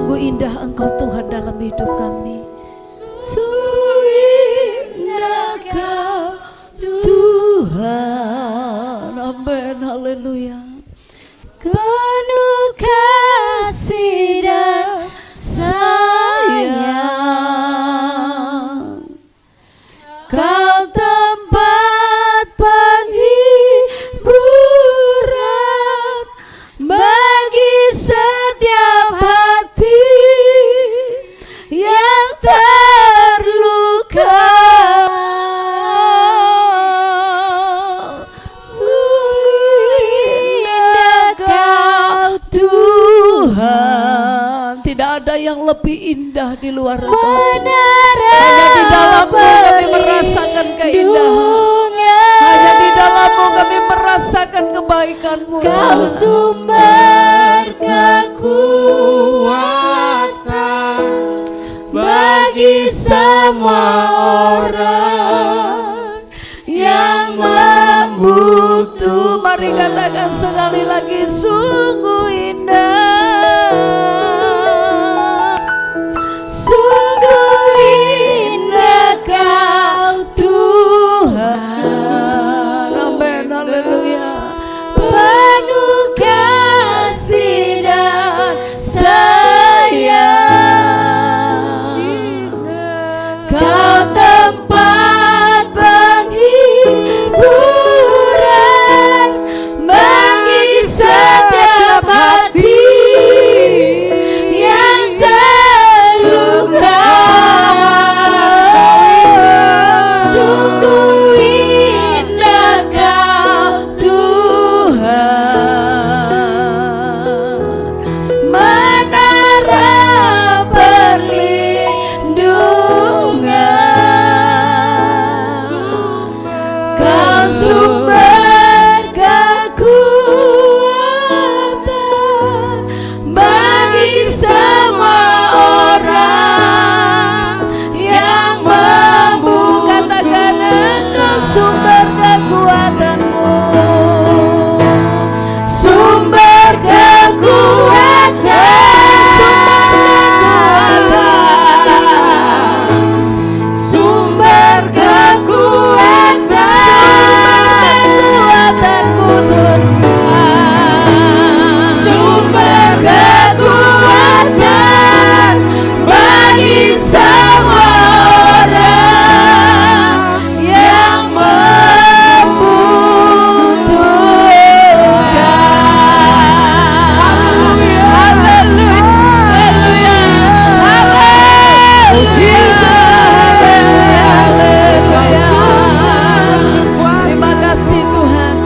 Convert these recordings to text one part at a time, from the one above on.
Sungguh indah Engkau Tuhan dalam hidup kami. Sungguh indah Kau Tuhan. Amin, haleluya. Penuh kasih dan sayang, Kau tempat penghiburan bagi setiap hati yang terluka. Tuhan, tidak ada yang lebih indah di luar Engkau. Hanya di dalam-Mu kami merasakan keindahan. Hanya di dalam-Mu kami merasakan kebaikan-Mu. Kau sumber kekuatan bagi semua orang yang membutuhkan. Mari katakan sekali lagi, sungguh indah, sungguh indah Kau Tuhan. amin, haleluya. Penuh kasih dan sayang, Kau tempat penghiburan bagi setiap hati yang terluka. Sungguh indah Kau Tuhan, menara perlindungan, Kau sumber kekuatan bagi semua orang yang membutuhkan. Engkau sumber kekuatanku, sumber kekuatan, sumber kekuatanku Tuhan, sumber kekuatan bagi semua orang yang membutuhkan. Haleluya, haleluya, haleluya. Terima kasih Tuhan,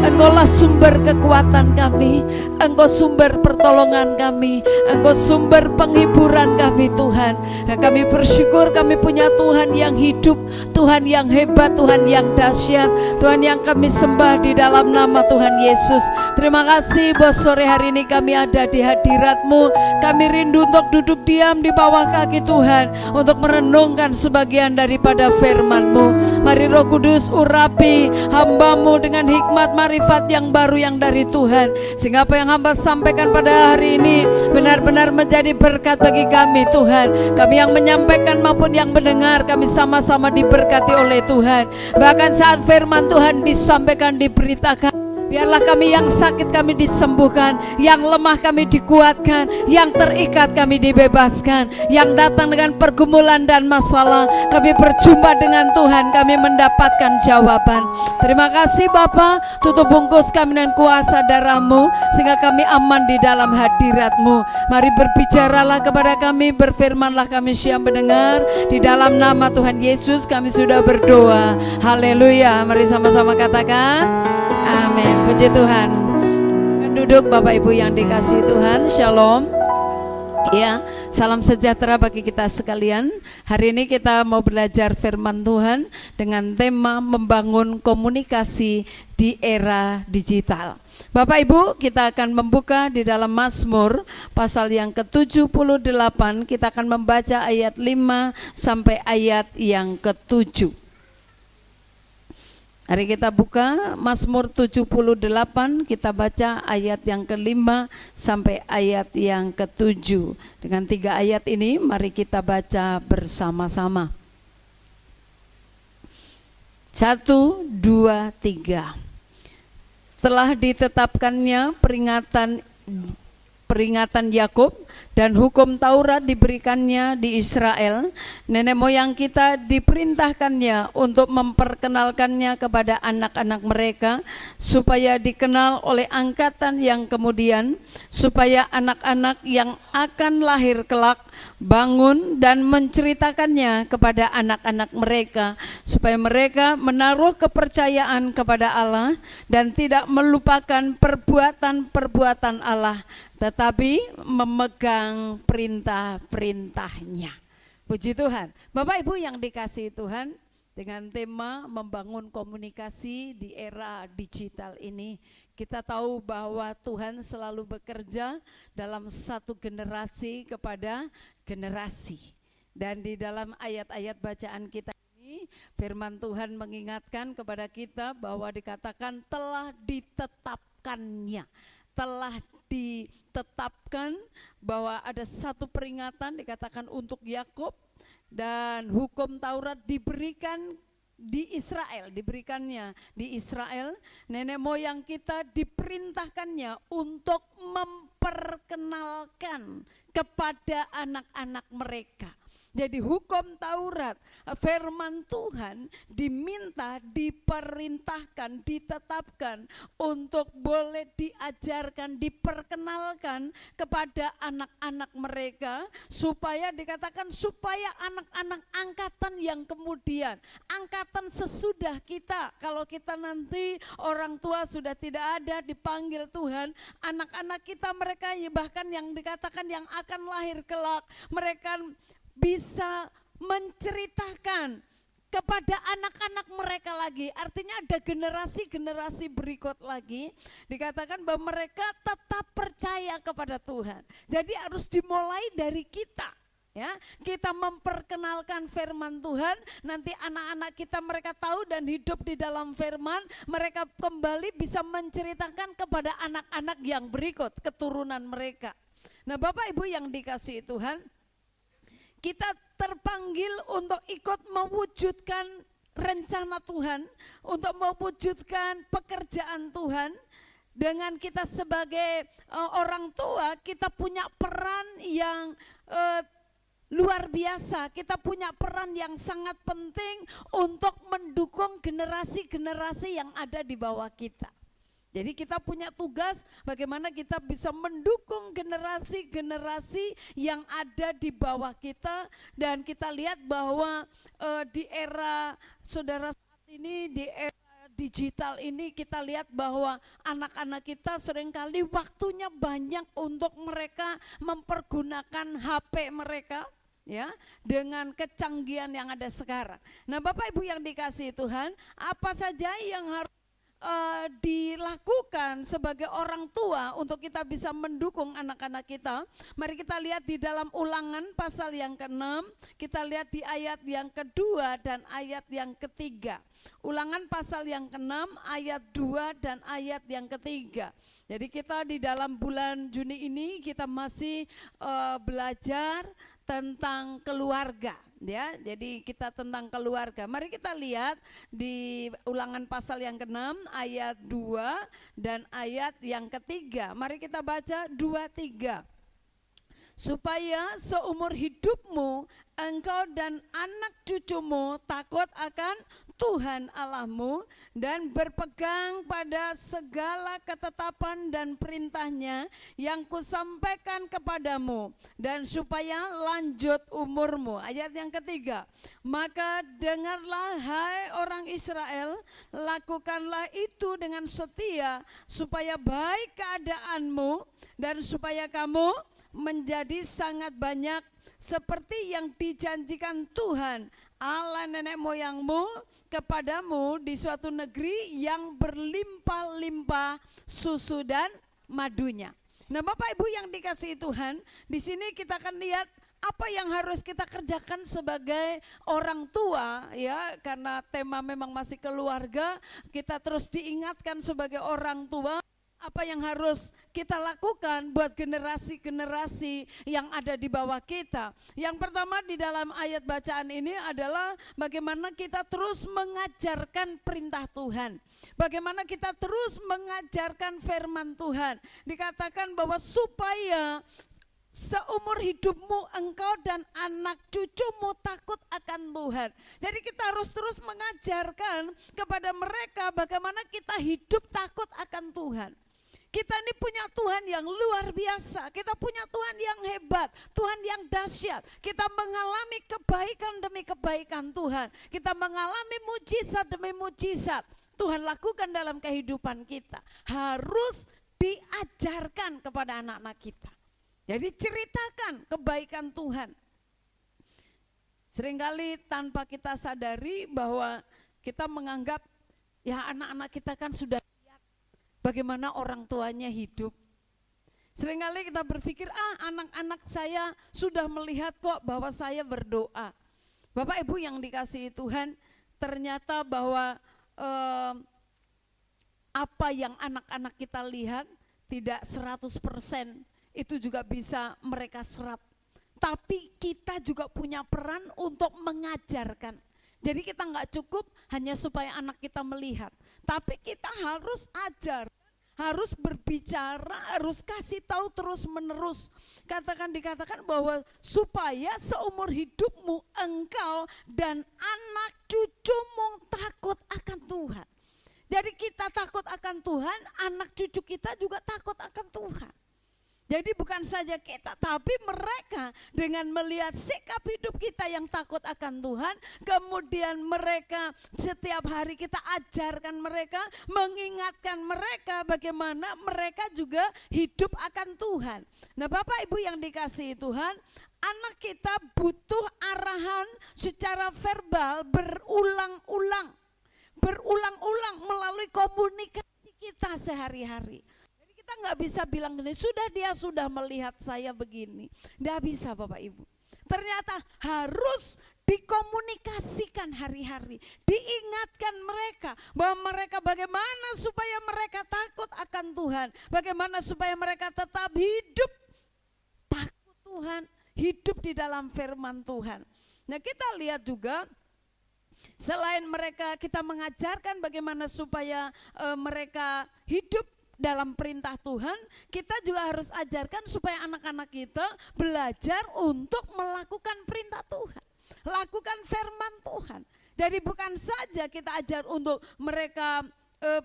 Engkaulah sumber kekuatan kami, Engkau sumber pertolongan kami, Engkau sumber penghiburan kami Tuhan. Dan kami bersyukur kami punya Tuhan yang hidup, Tuhan yang hebat, Tuhan yang dahsyat, Tuhan yang kami sembah di dalam nama Tuhan Yesus. Terima kasih bahwa sore hari ini kami ada di hadirat-Mu. Kami rindu untuk duduk diam di bawah kaki Tuhan, untuk merenungkan sebagian daripada firman-Mu. Mari Roh Kudus urapi hamba-Mu dengan hikmat marifat yang baru yang dari Tuhan, sehingga apa yang hamba sampaikan pada hari ini benar-benar menjadi berkat bagi kami Tuhan. Kami yang menyampaikan maupun yang mendengar, kami sama-sama diberkati oleh Tuhan. Bahkan saat firman Tuhan disampaikan, diberitakan, biarlah kami yang sakit kami disembuhkan, yang lemah kami dikuatkan, yang terikat kami dibebaskan, yang datang dengan pergumulan dan masalah, kami berjumpa dengan Tuhan, kami mendapatkan jawaban. Terima kasih Bapa, tutup bungkus kami dengan kuasa darah-Mu, sehingga kami aman di dalam hadirat-Mu. Mari berbicaralah kepada kami, berfirmanlah kami siap mendengar. Di dalam nama Tuhan Yesus kami sudah berdoa. Haleluya. Mari sama-sama katakan amin. Puji Tuhan. Duduk Bapak Ibu yang dikasihi Tuhan. Shalom. Ya, salam sejahtera bagi kita sekalian. Hari ini kita mau belajar firman Tuhan dengan tema membangun komunikasi di era digital. Bapak Ibu, kita akan membuka di dalam Mazmur pasal yang ke-78. Kita akan membaca ayat 5 sampai ayat yang ke-7. Mari kita buka Mazmur 78, kita baca ayat yang ke-5 sampai ayat yang ke-7. Dengan 3 ayat ini mari kita baca bersama-sama. 1, 2, 3. Telah ditetapkannya peringatan Yakub dan hukum Taurat diberikannya di Israel. Nenek moyang kita diperintahkannya untuk memperkenalkannya kepada anak-anak mereka, supaya dikenal oleh angkatan yang kemudian, supaya anak-anak yang akan lahir kelak bangun dan menceritakannya kepada anak-anak mereka, supaya mereka menaruh kepercayaan kepada Allah dan tidak melupakan perbuatan-perbuatan Allah, tetapi memegang perintah-perintahnya. Puji Tuhan. Bapak Ibu yang dikasihi Tuhan, dengan tema membangun komunikasi di era digital ini, kita tahu bahwa Tuhan selalu bekerja dalam satu generasi kepada generasi. Dan di dalam ayat-ayat bacaan kita ini, firman Tuhan mengingatkan kepada kita bahwa dikatakan telah ditetapkannya. Telah ditetapkan bahwa ada satu peringatan dikatakan untuk Yakub, dan hukum Taurat diberikannya di Israel. Nenek moyang kita diperintahkannya untuk memperkenalkan kepada anak-anak mereka. Jadi hukum Taurat, firman Tuhan diminta, diperintahkan, ditetapkan untuk boleh diajarkan, diperkenalkan kepada anak-anak mereka, supaya dikatakan supaya anak-anak angkatan yang kemudian, angkatan sesudah kita, kalau kita nanti orang tua sudah tidak ada dipanggil Tuhan, anak-anak kita mereka bahkan yang dikatakan yang akan lahir kelak, mereka bisa menceritakan kepada anak-anak mereka lagi. Artinya ada generasi-generasi berikut lagi, dikatakan bahwa mereka tetap percaya kepada Tuhan. Jadi harus dimulai dari kita, ya. Kita memperkenalkan firman Tuhan, nanti anak-anak kita mereka tahu dan hidup di dalam firman, mereka kembali bisa menceritakan kepada anak-anak yang berikut, keturunan mereka. Nah, Bapak Ibu yang dikasihi Tuhan, kita terpanggil untuk ikut mewujudkan rencana Tuhan, untuk mewujudkan pekerjaan Tuhan. Dengan kita sebagai orang tua, kita punya peran yang luar biasa. Kita punya peran yang sangat penting untuk mendukung generasi-generasi yang ada di bawah kita. Jadi kita punya tugas bagaimana kita bisa mendukung generasi-generasi yang ada di bawah kita. Dan kita lihat bahwa di era saudara saat ini, di era digital ini, kita lihat bahwa anak-anak kita seringkali waktunya banyak untuk mereka mempergunakan HP mereka, ya, dengan kecanggihan yang ada sekarang. Nah, Bapak Ibu yang dikasihi Tuhan, apa saja yang harus dilakukan sebagai orang tua untuk kita bisa mendukung anak-anak kita? Mari kita lihat di dalam Ulangan pasal yang ke-6, kita lihat di ayat yang kedua dan ayat yang ketiga. Ulangan pasal yang ke-6 ayat 2 dan ayat yang ketiga. Jadi kita di dalam bulan Juni ini kita masih belajar tentang keluarga, ya. Jadi kita tentang keluarga. Mari kita lihat di Ulangan pasal yang ke-6 ayat 2 dan ayat yang ketiga. Mari kita baca 2-3. Supaya seumur hidupmu engkau dan anak cucumu takut akan Tuhan Allahmu dan berpegang pada segala ketetapan dan perintahnya yang kusampaikan kepadamu, dan supaya lanjut umurmu. Ayat yang ketiga, maka dengarlah hai orang Israel, lakukanlah itu dengan setia, supaya baik keadaanmu dan supaya kamu menjadi sangat banyak seperti yang dijanjikan Tuhan Allah nenek moyangmu kepadamu di suatu negeri yang berlimpah-limpah susu dan madunya. Nah, Bapak Ibu yang dikasihi Tuhan, di sini kita akan lihat apa yang harus kita kerjakan sebagai orang tua ya, karena tema memang masih keluarga, kita terus diingatkan sebagai orang tua apa yang harus kita lakukan buat generasi-generasi yang ada di bawah kita. Yang pertama di dalam ayat bacaan ini adalah bagaimana kita terus mengajarkan perintah Tuhan. Bagaimana kita terus mengajarkan firman Tuhan. Dikatakan bahwa supaya seumur hidupmu engkau dan anak cucumu takut akan Tuhan. Jadi kita harus terus mengajarkan kepada mereka bagaimana kita hidup takut akan Tuhan. Kita ini punya Tuhan yang luar biasa, kita punya Tuhan yang hebat, Tuhan yang dahsyat. Kita mengalami kebaikan demi kebaikan Tuhan, kita mengalami mujizat demi mujizat Tuhan lakukan dalam kehidupan kita. Harus diajarkan kepada anak-anak kita. Jadi ceritakan kebaikan Tuhan. Seringkali tanpa kita sadari bahwa kita menganggap ya anak-anak kita kan sudah bagaimana orang tuanya hidup. Seringkali kita berpikir, anak-anak saya sudah melihat kok bahwa saya berdoa. Bapak Ibu yang dikasihi Tuhan, ternyata bahwa apa yang anak-anak kita lihat tidak 100% itu juga bisa mereka serap. Tapi kita juga punya peran untuk mengajarkan. Jadi kita nggak cukup hanya supaya anak kita melihat, tapi kita harus ajar, harus berbicara, harus kasih tahu terus menerus. Dikatakan bahwa supaya seumur hidupmu engkau dan anak cucumu takut akan Tuhan. Jadi kita takut akan Tuhan, anak cucu kita juga takut akan Tuhan. Jadi bukan saja kita, tapi mereka dengan melihat sikap hidup kita yang takut akan Tuhan, kemudian mereka setiap hari kita ajarkan mereka, mengingatkan mereka bagaimana mereka juga hidup akan Tuhan. Nah Bapak Ibu yang dikasihi Tuhan, anak kita butuh arahan secara verbal berulang-ulang melalui komunikasi kita sehari-hari. Kita nggak bisa bilang gini, dia sudah melihat saya begini. Nggak bisa Bapak Ibu. Ternyata harus dikomunikasikan hari-hari. Diingatkan mereka bahwa mereka bagaimana supaya mereka takut akan Tuhan. Bagaimana supaya mereka tetap hidup takut Tuhan. Hidup di dalam firman Tuhan. Nah kita lihat juga, selain mereka kita mengajarkan bagaimana supaya mereka hidup dalam perintah Tuhan, kita juga harus ajarkan supaya anak-anak kita belajar untuk melakukan perintah Tuhan, lakukan firman Tuhan. Jadi bukan saja kita ajar untuk mereka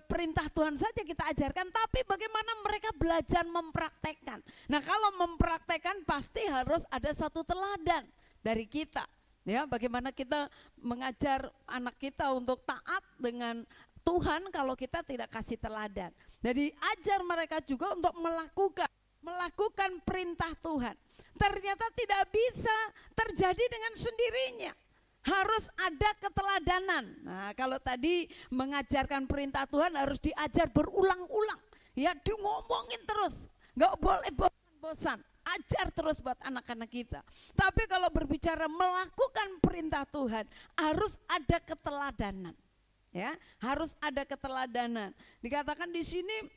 perintah Tuhan saja kita ajarkan, tapi bagaimana mereka belajar mempraktekkan. Nah kalau mempraktekkan pasti harus ada satu teladan dari kita. Ya, bagaimana kita mengajar anak kita untuk taat dengan Tuhan kalau kita tidak kasih teladan. Jadi ajar mereka juga untuk melakukan perintah Tuhan. Ternyata tidak bisa terjadi dengan sendirinya. Harus ada keteladanan. Nah, kalau tadi mengajarkan perintah Tuhan harus diajar berulang-ulang. Ya, ngomongin terus. Nggak boleh bosan-bosan. Ajar terus buat anak-anak kita. Tapi kalau berbicara melakukan perintah Tuhan, harus ada keteladanan. Ya, harus ada keteladanan. Dikatakan di sini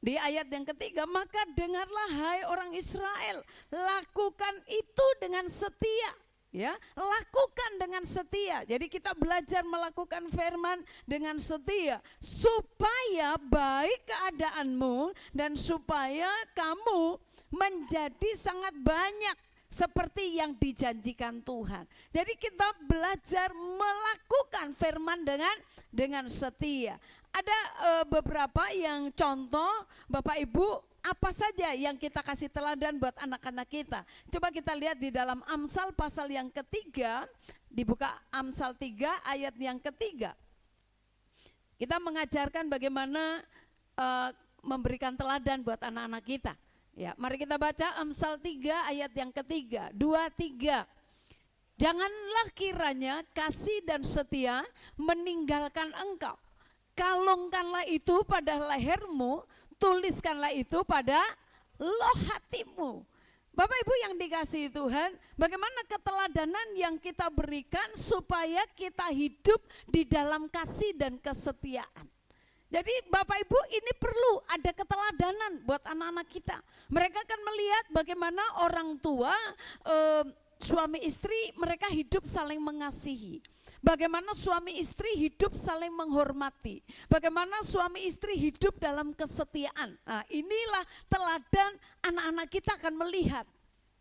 di ayat yang ketiga, maka dengarlah hai orang Israel, lakukan itu dengan setia. Ya, lakukan dengan setia. Jadi kita belajar melakukan firman dengan setia supaya baik keadaanmu dan supaya kamu menjadi sangat banyak seperti yang dijanjikan Tuhan. Jadi kita belajar melakukan firman dengan setia. Ada beberapa yang contoh Bapak Ibu, apa saja yang kita kasih teladan buat anak-anak kita. Coba kita lihat di dalam Amsal pasal yang ketiga, dibuka Amsal 3 ayat yang ketiga. Kita mengajarkan bagaimana memberikan teladan buat anak-anak kita. Ya, mari kita baca Amsal 3 ayat yang ketiga, 2-3. Janganlah kiranya kasih dan setia meninggalkan engkau. Kalungkanlah itu pada lehermu, tuliskanlah itu pada loh hatimu. Bapak Ibu yang dikasihi Tuhan, bagaimana keteladanan yang kita berikan supaya kita hidup di dalam kasih dan kesetiaan. Jadi Bapak Ibu, ini perlu ada keteladanan buat anak-anak kita. Mereka akan melihat bagaimana orang tua, suami istri mereka hidup saling mengasihi. Bagaimana suami istri hidup saling menghormati. Bagaimana suami istri hidup dalam kesetiaan. Nah, inilah teladan anak-anak kita akan melihat.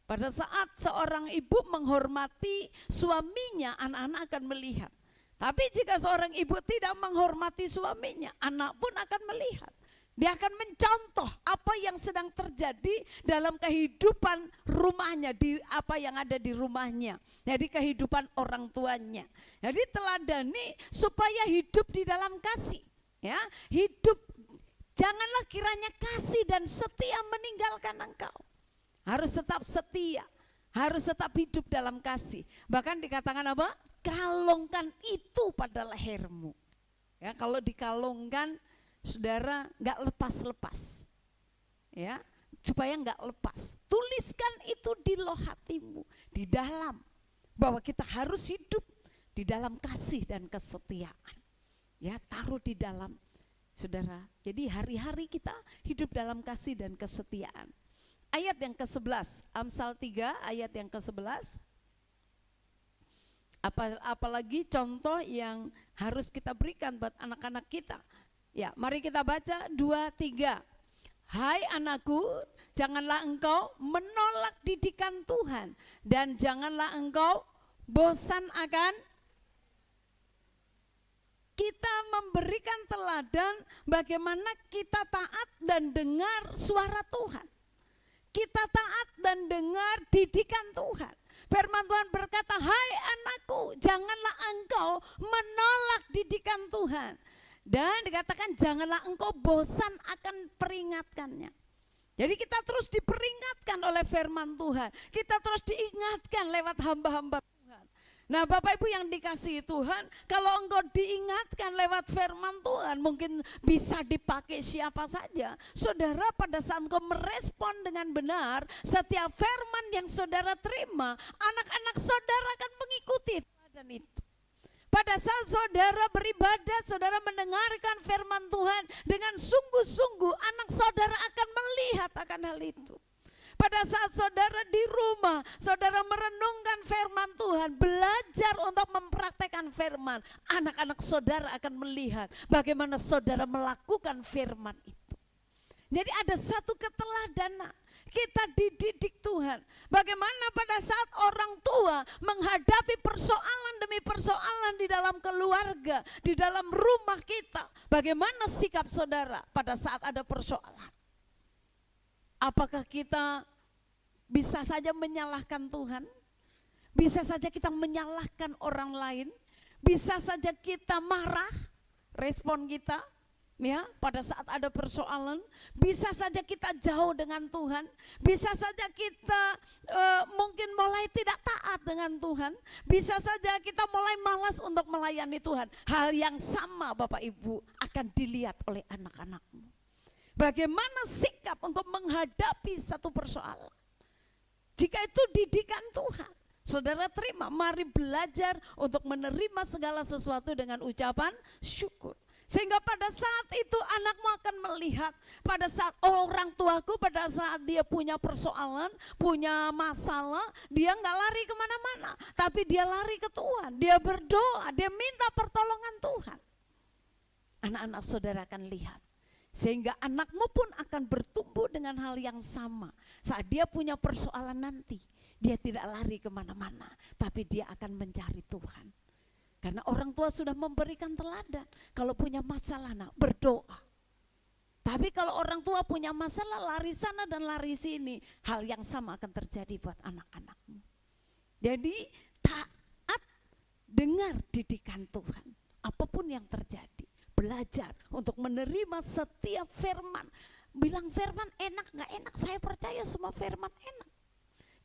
Pada saat seorang ibu menghormati suaminya, anak-anak akan melihat. Tapi jika seorang ibu tidak menghormati suaminya, anak pun akan melihat. Dia akan mencontoh apa yang sedang terjadi dalam kehidupan rumahnya, di apa yang ada di rumahnya. Jadi kehidupan orang tuanya. Jadi teladani supaya hidup di dalam kasih. Ya, hidup, janganlah kiranya kasih dan setia meninggalkan engkau. Harus tetap setia, harus tetap hidup dalam kasih. Bahkan dikatakan apa? Kalungkan itu pada lehermu. Ya, kalau dikalungkan, saudara, nggak lepas-lepas, ya, supaya nggak lepas. Tuliskan itu di loh hatimu, di dalam, bahwa kita harus hidup di dalam kasih dan kesetiaan. Ya, taruh di dalam, saudara. Jadi hari-hari kita hidup dalam kasih dan kesetiaan. Ayat yang ke-11, Amsal 3 ayat yang ke-11. Apalagi contoh yang harus kita berikan buat anak-anak kita. Ya, mari kita baca 2-3. Hai anakku, janganlah engkau menolak didikan Tuhan, dan janganlah engkau bosan akan. Kita memberikan teladan bagaimana kita taat dan dengar suara Tuhan. Kita taat dan dengar didikan Tuhan. Firman Tuhan berkata, hai anakku, janganlah engkau menolak didikan Tuhan. Dan dikatakan janganlah engkau bosan akan peringatkannya. Jadi kita terus diperingatkan oleh firman Tuhan. Kita terus diingatkan lewat hamba-hamba Tuhan. Nah Bapak Ibu yang dikasihi Tuhan, kalau engkau diingatkan lewat firman Tuhan, mungkin bisa dipakai siapa saja. Saudara, pada saat engkau merespon dengan benar setiap firman yang saudara terima, anak-anak saudara akan mengikuti teladan itu. Pada saat saudara beribadah, saudara mendengarkan firman Tuhan dengan sungguh-sungguh, anak saudara akan melihat akan hal itu. Pada saat saudara di rumah, saudara merenungkan firman Tuhan, belajar untuk mempraktekkan firman, anak-anak saudara akan melihat bagaimana saudara melakukan firman itu. Jadi ada satu keteladanan. Kita dididik Tuhan. Bagaimana pada saat orang tua menghadapi persoalan demi persoalan di dalam keluarga, di dalam rumah kita. Bagaimana sikap saudara pada saat ada persoalan? Apakah kita bisa saja menyalahkan Tuhan? Bisa saja kita menyalahkan orang lain? Bisa saja kita marah, respon kita? Ya, pada saat ada persoalan, bisa saja kita jauh dengan Tuhan, bisa saja kita mungkin mulai tidak taat dengan Tuhan, bisa saja kita mulai malas untuk melayani Tuhan. Hal yang sama Bapak Ibu akan dilihat oleh anak-anakmu. Bagaimana sikap untuk menghadapi satu persoalan? Jika itu didikan Tuhan, saudara terima, mari belajar untuk menerima segala sesuatu dengan ucapan syukur. Sehingga pada saat itu anakmu akan melihat, pada saat orang tuaku pada saat dia punya persoalan, punya masalah, dia nggak lari kemana-mana, tapi dia lari ke Tuhan, dia berdoa, dia minta pertolongan Tuhan. Anak-anak saudara akan lihat, sehingga anakmu pun akan bertumbuh dengan hal yang sama. Saat dia punya persoalan nanti, dia tidak lari kemana-mana, tapi dia akan mencari Tuhan. Karena orang tua sudah memberikan teladan. Kalau punya masalah, nak, berdoa. Tapi kalau orang tua punya masalah, lari sana dan lari sini, hal yang sama akan terjadi buat anak-anakmu. Jadi taat, dengar didikan Tuhan. Apapun yang terjadi, belajar untuk menerima setiap firman. Bilang firman enak gak enak, saya percaya semua firman enak.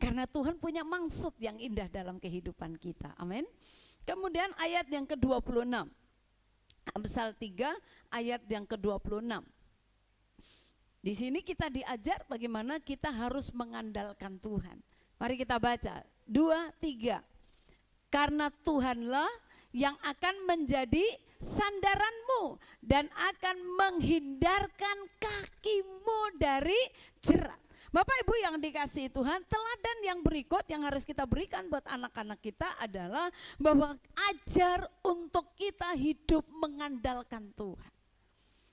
Karena Tuhan punya maksud yang indah dalam kehidupan kita. Amin. Kemudian ayat yang ke-26, Amsal 3 ayat yang ke-26. Di sini kita diajar bagaimana kita harus mengandalkan Tuhan. Mari kita baca 2, 3. Karena Tuhanlah yang akan menjadi sandaranmu dan akan menghindarkan kakimu dari jerat. Bapak Ibu yang dikasihi Tuhan, teladan yang berikut yang harus kita berikan buat anak-anak kita adalah bahwa ajar untuk kita hidup mengandalkan Tuhan.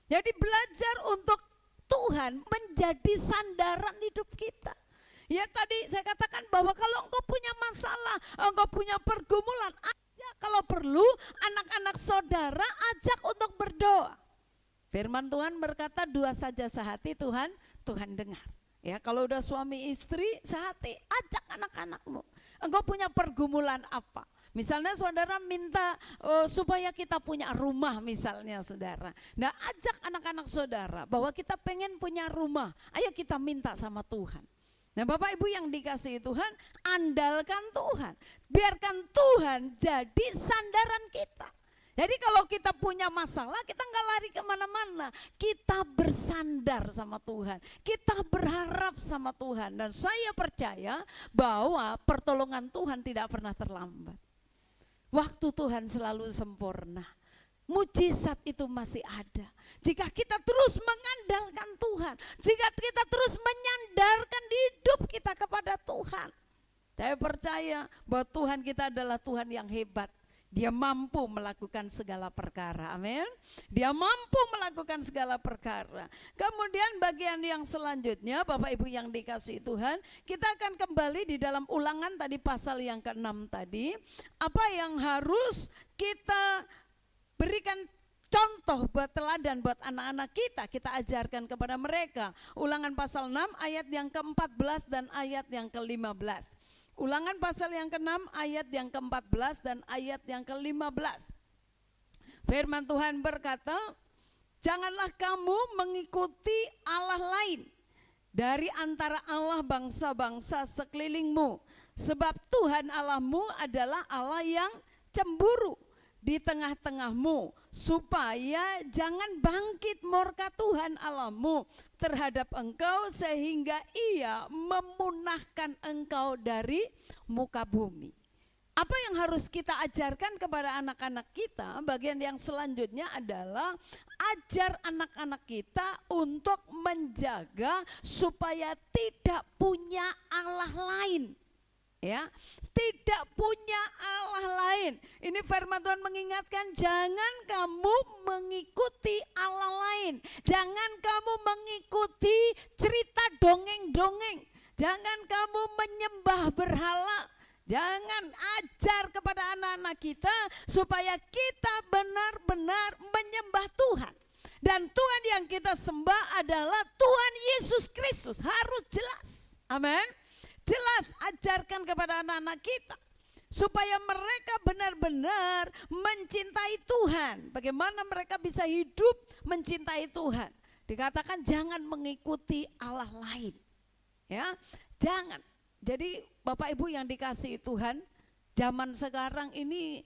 Jadi belajar untuk Tuhan menjadi sandaran hidup kita. Ya tadi saya katakan bahwa kalau engkau punya masalah, engkau punya pergumulan, ajak kalau perlu anak-anak saudara ajak untuk berdoa. Firman Tuhan berkata 2 saja sehati Tuhan dengar. Ya kalau udah suami istri sehati, ajak anak-anakmu. Engkau punya pergumulan apa? Misalnya saudara minta supaya kita punya rumah misalnya saudara. Nah ajak anak-anak saudara bahwa kita pengen punya rumah. Ayo kita minta sama Tuhan. Nah Bapak Ibu yang dikasihi Tuhan, andalkan Tuhan. Biarkan Tuhan jadi sandaran kita. Jadi kalau kita punya masalah, kita nggak lari kemana-mana. Kita bersandar sama Tuhan. Kita berharap sama Tuhan. Dan saya percaya bahwa pertolongan Tuhan tidak pernah terlambat. Waktu Tuhan selalu sempurna. Mujizat itu masih ada. Jika kita terus mengandalkan Tuhan. Jika kita terus menyandarkan hidup kita kepada Tuhan. Saya percaya bahwa Tuhan kita adalah Tuhan yang hebat. Dia mampu melakukan segala perkara, amin. Dia mampu melakukan segala perkara. Kemudian bagian yang selanjutnya Bapak Ibu yang dikasihi Tuhan, kita akan kembali di dalam Ulangan tadi pasal yang ke-6 tadi. Apa yang harus kita berikan contoh buat teladan buat anak-anak kita ajarkan kepada mereka. Ulangan pasal 6 ayat yang ke-14 dan ayat yang ke-15. Ulangan pasal yang ke-6 ayat yang ke-14 dan ayat yang ke-15. Firman Tuhan berkata, janganlah kamu mengikuti Allah lain dari antara Allah bangsa-bangsa sekelilingmu. Sebab Tuhan Allahmu adalah Allah yang cemburu di tengah-tengahmu, supaya jangan bangkit murka Tuhan Allahmu terhadap engkau sehingga ia memunahkan engkau dari muka bumi. Apa yang harus kita ajarkan kepada anak-anak kita? Bagian yang selanjutnya adalah ajar anak-anak kita untuk menjaga supaya tidak punya Allah lain. Ya, tidak punya Allah lain. Ini firman Tuhan mengingatkan, jangan kamu mengikuti Allah lain. Jangan kamu mengikuti cerita dongeng-dongeng. Jangan kamu menyembah berhala. Jangan ajar kepada anak-anak kita supaya kita benar-benar menyembah Tuhan. Dan Tuhan yang kita sembah adalah Tuhan Yesus Kristus, harus jelas. Amin. Jelas ajarkan kepada anak-anak kita supaya mereka benar-benar mencintai Tuhan. Bagaimana mereka bisa hidup mencintai Tuhan? Dikatakan jangan mengikuti Allah lain. Ya, jangan. Jadi Bapak Ibu yang dikasihi Tuhan, zaman sekarang ini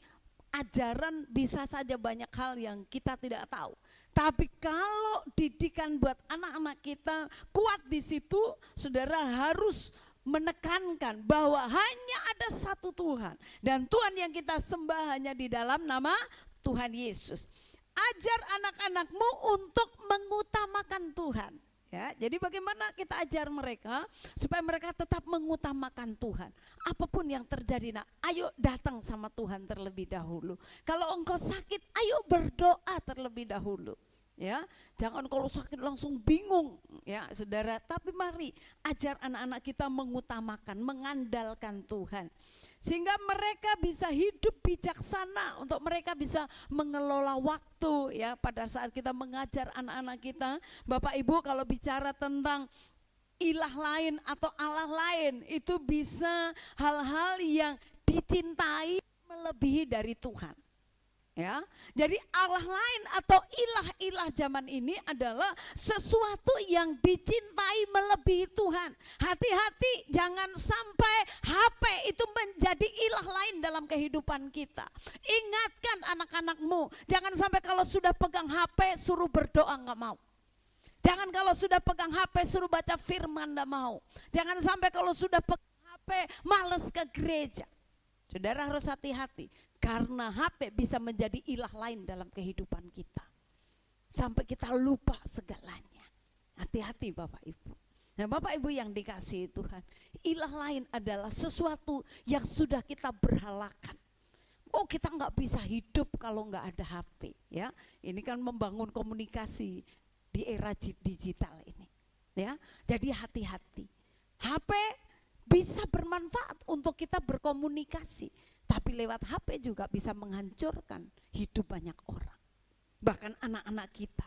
ajaran bisa saja banyak hal yang kita tidak tahu. Tapi kalau didikan buat anak-anak kita kuat di situ, saudara harus menekankan bahwa hanya ada satu Tuhan. Dan Tuhan yang kita sembah hanya di dalam nama Tuhan Yesus. Ajar anak-anakmu untuk mengutamakan Tuhan. Ya, jadi bagaimana kita ajar mereka supaya mereka tetap mengutamakan Tuhan. Apapun yang terjadi, nak, ayo datang sama Tuhan terlebih dahulu. Kalau engkau sakit, ayo berdoa terlebih dahulu. Ya, jangan kalau sakit langsung bingung, ya saudara. Tapi mari ajar anak-anak kita mengutamakan, mengandalkan Tuhan, sehingga mereka bisa hidup bijaksana, untuk mereka bisa mengelola waktu. Ya, pada saat kita mengajar anak-anak kita, Bapak Ibu, kalau bicara tentang ilah lain atau Allah lain, itu bisa hal-hal yang dicintai melebihi dari Tuhan. Ya, jadi Allah lain atau ilah-ilah zaman ini adalah sesuatu yang dicintai melebihi Tuhan. Hati-hati jangan sampai HP itu menjadi ilah lain dalam kehidupan kita. Ingatkan anak-anakmu, jangan sampai kalau sudah pegang HP suruh berdoa nggak mau. Jangan kalau sudah pegang HP suruh baca firman enggak mau. Jangan sampai kalau sudah pegang HP males ke gereja. Saudara harus hati-hati karena HP bisa menjadi ilah lain dalam kehidupan kita. Sampai kita lupa segalanya. Hati-hati Bapak Ibu. Nah Bapak Ibu yang dikasihi Tuhan, ilah lain adalah sesuatu yang sudah kita berhalakan. Oh kita nggak bisa hidup kalau nggak ada HP ya. Ini kan membangun komunikasi di era digital ini ya. Jadi hati-hati. HP bisa bermanfaat untuk kita berkomunikasi, tapi lewat HP juga bisa menghancurkan hidup banyak orang, bahkan anak-anak kita.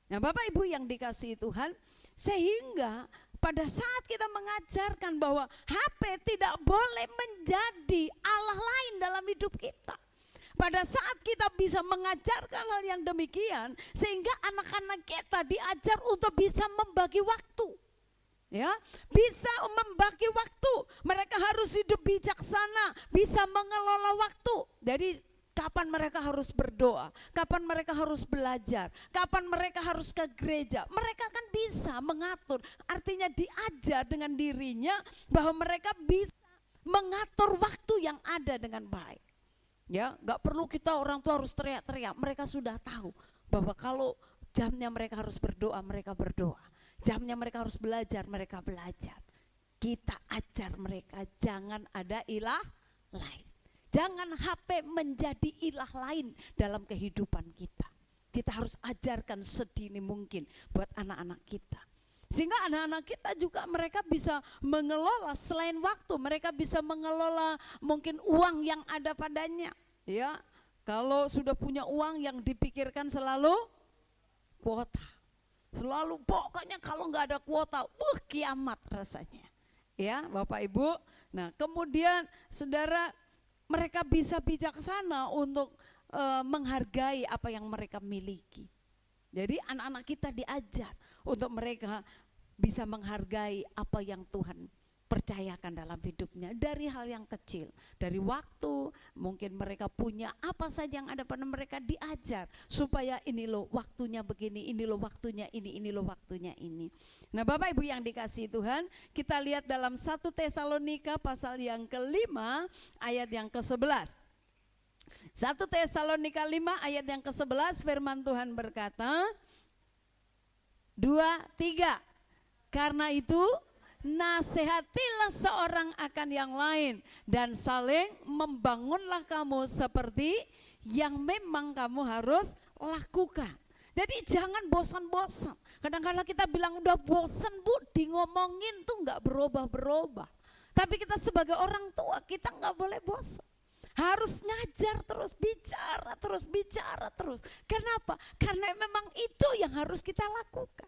Nah Bapak Ibu yang dikasihi Tuhan, sehingga pada saat kita mengajarkan bahwa HP tidak boleh menjadi Allah lain dalam hidup kita, pada saat kita bisa mengajarkan hal yang demikian, sehingga anak-anak kita diajar untuk bisa membagi waktu. Ya, bisa membagi waktu. Mereka harus hidup bijaksana, bisa mengelola waktu. Jadi kapan mereka harus berdoa, kapan mereka harus belajar, kapan mereka harus ke gereja. Mereka kan bisa mengatur. Artinya diajar dengan dirinya bahwa mereka bisa mengatur waktu yang ada dengan baik. Ya, nggak perlu kita orang tua harus teriak-teriak. Mereka sudah tahu bahwa kalau jamnya mereka harus berdoa, mereka berdoa. Jamnya mereka harus belajar, mereka belajar. Kita ajar mereka jangan ada ilah lain. Jangan HP menjadi ilah lain dalam kehidupan kita. Kita harus ajarkan sedini mungkin buat anak-anak kita. Sehingga anak-anak kita juga mereka bisa mengelola selain waktu, mereka bisa mengelola mungkin uang yang ada padanya. Ya, kalau sudah punya uang yang dipikirkan selalu kuota. Selalu pokoknya kalau nggak ada kuota, kiamat rasanya. Ya Bapak Ibu, nah kemudian saudara mereka bisa bijaksana untuk menghargai apa yang mereka miliki. Jadi anak-anak kita diajar untuk mereka bisa menghargai apa yang Tuhan percayakan dalam hidupnya dari hal yang kecil, dari waktu, mungkin mereka punya apa saja yang ada pada mereka diajar supaya ini loh waktunya begini, ini loh waktunya ini loh waktunya ini. Nah Bapak Ibu yang dikasihi Tuhan, kita lihat dalam 1 Tesalonika pasal yang ke-5 ayat yang ke-11. 1 Tesalonika 5 ayat yang ke-11 firman Tuhan berkata 2, 3. Karena itu nasihatilah seorang akan yang lain dan saling membangunlah kamu seperti yang memang kamu harus lakukan. Jadi jangan bosan-bosan. Kadang-kadang kita bilang udah bosan Bu, di ngomongin tuh nggak berubah-berubah. Tapi kita sebagai orang tua kita nggak boleh bosan. Harus ngajar terus, bicara terus. Kenapa? Karena memang itu yang harus kita lakukan.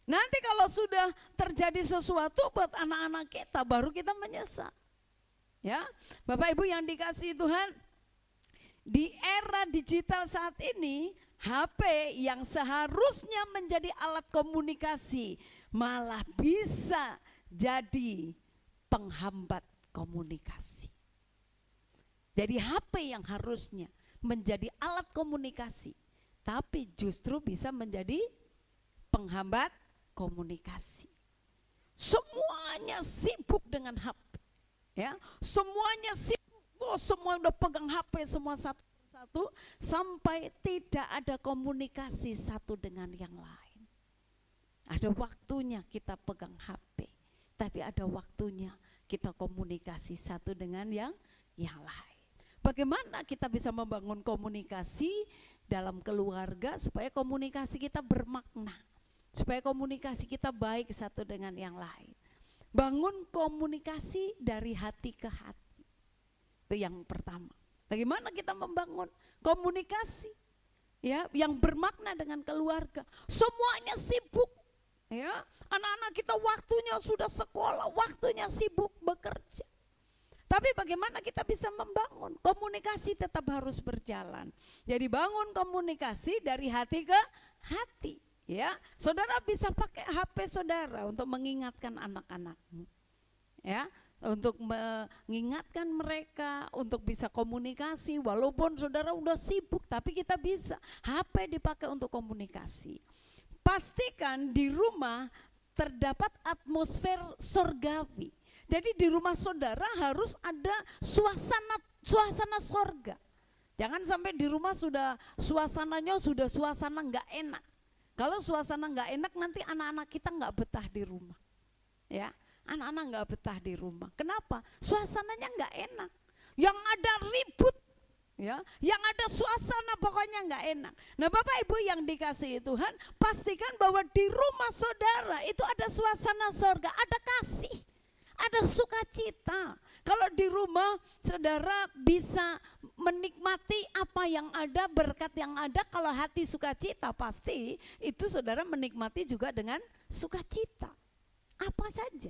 Nanti kalau sudah terjadi sesuatu buat anak-anak kita, baru kita menyesal. Ya, Bapak Ibu yang dikasihi Tuhan, di era digital saat ini, HP yang seharusnya menjadi alat komunikasi malah bisa jadi penghambat komunikasi. Jadi HP yang harusnya menjadi alat komunikasi, tapi justru bisa menjadi penghambat komunikasi. Semuanya sibuk dengan HP, ya. Semuanya sibuk, semua udah pegang HP semua satu persatu, sampai tidak ada komunikasi satu dengan yang lain. Ada waktunya kita pegang HP, tapi ada waktunya kita komunikasi satu dengan yang lain. Bagaimana kita bisa membangun komunikasi dalam keluarga supaya komunikasi kita bermakna, supaya komunikasi kita baik satu dengan yang lain. Bangun komunikasi dari hati ke hati. Itu yang pertama. Bagaimana kita membangun komunikasi ya yang bermakna dengan keluarga? Semuanya sibuk. Ya, anak-anak kita waktunya sudah sekolah, waktunya sibuk bekerja. Tapi bagaimana kita bisa membangun? Komunikasi tetap harus berjalan. Jadi bangun komunikasi dari hati ke hati. Ya, saudara bisa pakai HP saudara untuk mengingatkan anak-anakmu. Ya, untuk mengingatkan mereka, untuk bisa komunikasi walaupun saudara udah sibuk, tapi kita bisa. HP dipakai untuk komunikasi. pastikan di rumah terdapat atmosfer surgawi. Jadi di rumah saudara harus ada suasana surga. Jangan sampai di rumah suasananya suasana nggak enak. Kalau suasana nggak enak nanti anak-anak kita nggak betah di rumah. Ya, anak-anak nggak betah di rumah. Kenapa? Suasananya nggak enak. Yang ada ribut, ya, yang ada suasana pokoknya nggak enak. Nah, Bapak Ibu yang dikasihi Tuhan, pastikan bahwa di rumah saudara itu ada suasana surga, ada kasih, ada sukacita. Kalau di rumah saudara bisa menikmati apa yang ada, berkat yang ada, kalau hati sukacita pasti itu saudara menikmati juga dengan sukacita. Apa saja.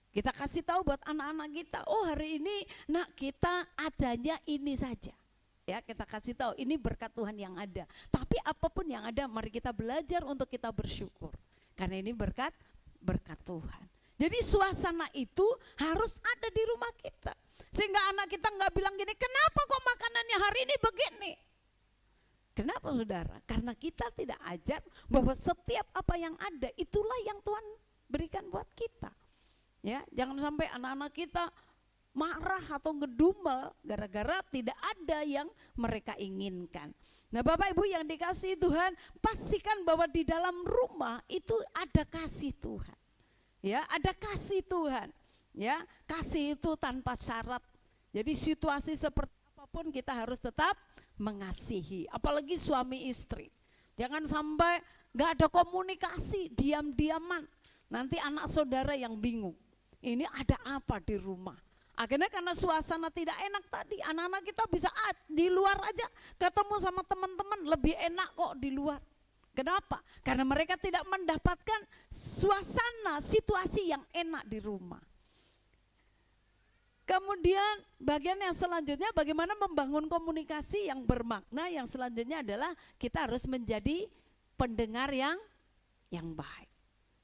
Kita kasih tahu buat anak-anak kita, oh hari ini nak kita adanya ini saja. Ya, kita kasih tahu ini berkat Tuhan yang ada. Tapi apapun yang ada, mari kita belajar untuk kita bersyukur. Karena ini berkat Tuhan. Jadi suasana itu harus ada di rumah kita. Sehingga anak kita nggak bilang gini, kenapa kok makanannya hari ini begini? Kenapa saudara? Karena kita tidak ajar bahwa setiap apa yang ada itulah yang Tuhan berikan buat kita. Ya, jangan sampai anak-anak kita marah atau ngedumel gara-gara tidak ada yang mereka inginkan. Nah, Bapak Ibu yang dikasihi Tuhan, pastikan bahwa di dalam rumah itu ada kasih Tuhan. Ya, ada kasih Tuhan. Ya, kasih itu tanpa syarat. Jadi situasi seperti apapun kita harus tetap mengasihi, apalagi suami istri. Jangan sampai nggak ada komunikasi, diam-diaman. Nanti anak saudara yang bingung. Ini ada apa di rumah? Akhirnya karena suasana tidak enak tadi, anak-anak kita bisa di luar aja ketemu sama teman-teman, lebih enak kok di luar. Kenapa? Karena mereka tidak mendapatkan suasana, situasi yang enak di rumah. Kemudian bagian yang selanjutnya bagaimana membangun komunikasi yang bermakna, yang selanjutnya adalah kita harus menjadi pendengar yang baik.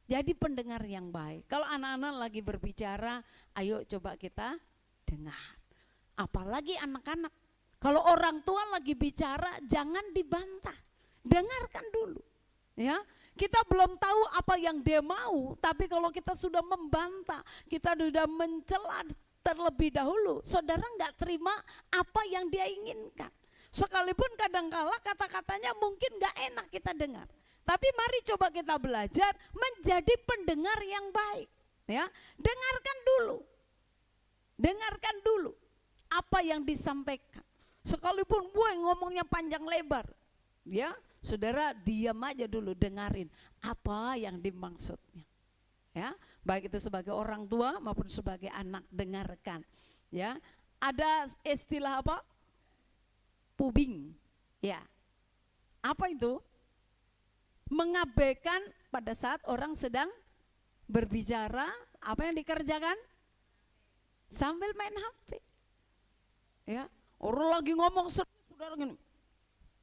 Jadi pendengar yang baik. Kalau anak-anak lagi berbicara, ayo coba kita dengar. Apalagi anak-anak. Kalau orang tua lagi bicara, jangan dibantah. Dengarkan dulu. Ya, kita belum tahu apa yang dia mau, tapi kalau kita sudah membantah, kita sudah mencela terlebih dahulu, saudara nggak terima apa yang dia inginkan. Sekalipun kadangkala kata-katanya mungkin nggak enak kita dengar. Tapi mari coba kita belajar menjadi pendengar yang baik. Ya, dengarkan dulu apa yang disampaikan. Sekalipun gue ngomongnya panjang lebar, ya, saudara diam aja dulu, dengarin apa yang dimaksudnya. Ya, baik itu sebagai orang tua maupun sebagai anak, dengarkan. Ya, ada istilah apa? Pubing. Ya, apa itu? Mengabaikan pada saat orang sedang berbicara, apa yang dikerjakan? Sambil main HP. Ya, orang lagi ngomong serius, saudara gini.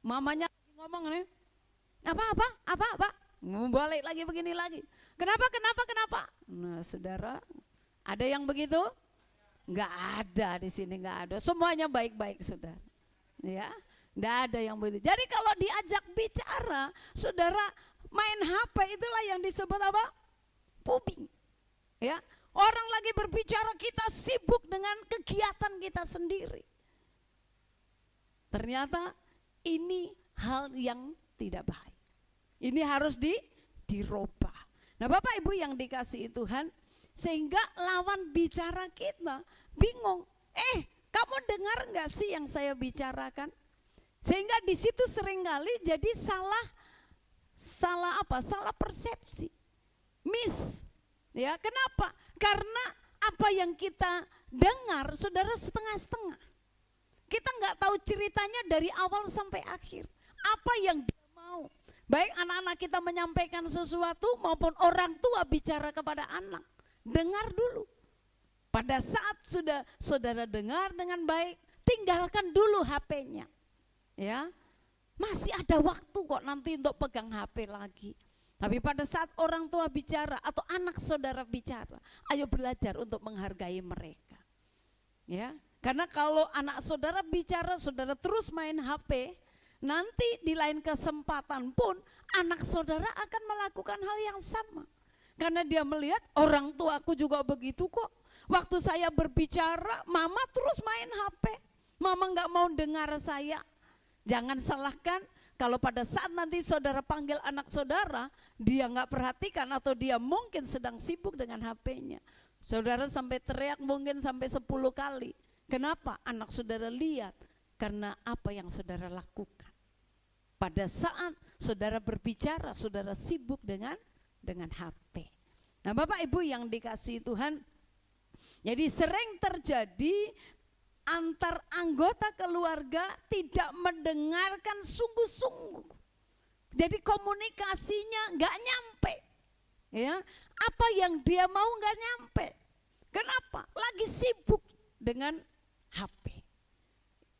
Mamanya lagi ngomong nih. Apa? Balik lagi begini lagi. Kenapa? Nah, saudara, ada yang begitu? Enggak ada di sini, enggak ada. Semuanya baik-baik, saudara. Ya. Tidak ada yang begitu. Jadi kalau diajak bicara, saudara main HP, itulah yang disebut apa? Pubing. Ya, orang lagi berbicara, kita sibuk dengan kegiatan kita sendiri. Ternyata ini hal yang tidak baik. Ini harus dirubah. Nah, Bapak Ibu yang dikasihi Tuhan, sehingga lawan bicara kita bingung. Kamu dengar nggak sih yang saya bicarakan? Sehingga di situ seringkali jadi salah persepsi, ya. Kenapa? Karena apa yang kita dengar, saudara, setengah-setengah. Kita nggak tahu ceritanya dari awal sampai akhir. Apa yang dia mau? Baik anak-anak kita menyampaikan sesuatu maupun orang tua bicara kepada anak, dengar dulu. Pada saat sudah saudara dengar dengan baik, tinggalkan dulu HP-nya. Ya, masih ada waktu kok nanti untuk pegang HP lagi. Tapi pada saat orang tua bicara atau anak saudara bicara, ayo belajar untuk menghargai mereka. Ya, karena kalau anak saudara bicara, saudara terus main HP, nanti di lain kesempatan pun anak saudara akan melakukan hal yang sama. Karena dia melihat orang tuaku juga begitu kok. Waktu saya berbicara, mama terus main HP. Mama nggak mau dengar saya. Jangan salahkan kalau pada saat nanti saudara panggil anak saudara, dia nggak perhatikan atau dia mungkin sedang sibuk dengan HP-nya. Saudara sampai teriak mungkin sampai 10 kali. Kenapa? Anak saudara lihat karena apa yang saudara lakukan. Pada saat saudara berbicara, saudara sibuk dengan HP. Nah, Bapak Ibu yang dikasihi Tuhan, jadi sering terjadi antar anggota keluarga tidak mendengarkan sungguh-sungguh. Jadi komunikasinya nggak nyampe. Ya, apa yang dia mau nggak nyampe. Kenapa? Lagi sibuk dengan HP.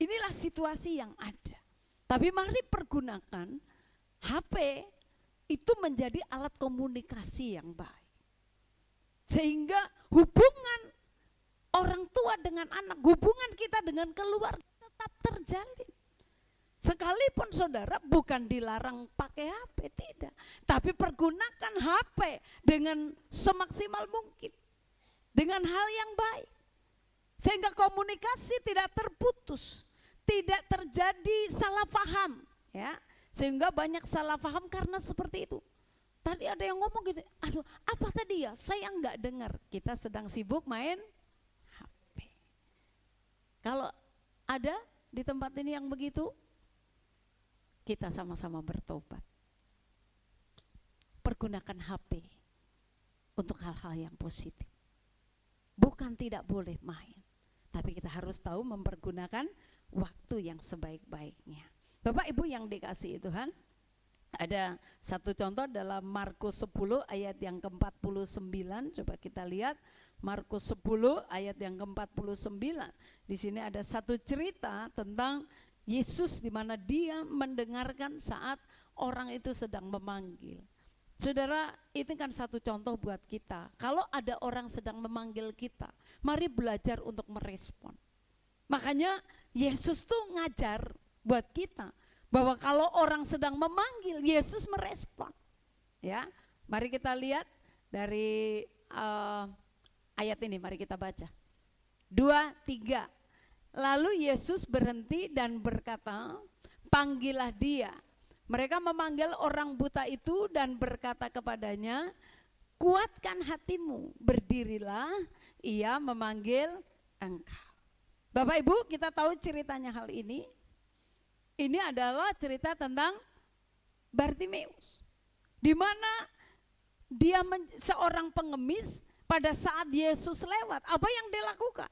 Inilah situasi yang ada. Tapi mari pergunakan HP itu menjadi alat komunikasi yang baik. Sehingga hubungan orang tua dengan anak, hubungan kita dengan keluarga tetap terjalin. Sekalipun saudara bukan dilarang pakai HP, tidak. Tapi pergunakan HP dengan semaksimal mungkin. Dengan hal yang baik. Sehingga komunikasi tidak terputus. Tidak terjadi salah paham. Ya. Sehingga banyak salah paham karena seperti itu. Tadi ada yang ngomong gitu, aduh apa tadi ya, saya nggak dengar. Kita sedang sibuk main HP. Kalau ada di tempat ini yang begitu, kita sama-sama bertobat. Pergunakan HP untuk hal-hal yang positif. Bukan tidak boleh main, tapi kita harus tahu mempergunakan waktu yang sebaik-baiknya. Bapak Ibu yang dikasihi Tuhan, ada satu contoh dalam Markus 10 ayat yang ke-49. Coba kita lihat Markus 10 ayat yang ke-49. Di sini ada satu cerita tentang Yesus di mana dia mendengarkan saat orang itu sedang memanggil. Saudara, itu kan satu contoh buat kita. Kalau ada orang sedang memanggil kita, mari belajar untuk merespon. Makanya Yesus tuh ngajar buat kita bahwa kalau orang sedang memanggil, Yesus merespon. Ya, mari kita lihat dari ayat ini, mari kita baca. 2, 3. Lalu Yesus berhenti dan berkata, panggillah dia. Mereka memanggil orang buta itu dan berkata kepadanya, kuatkan hatimu, berdirilah, ia memanggil engkau. Bapak Ibu, kita tahu ceritanya hal ini. Ini adalah cerita tentang Bartimeus, di mana dia seorang pengemis. Pada saat Yesus lewat, apa yang dia lakukan?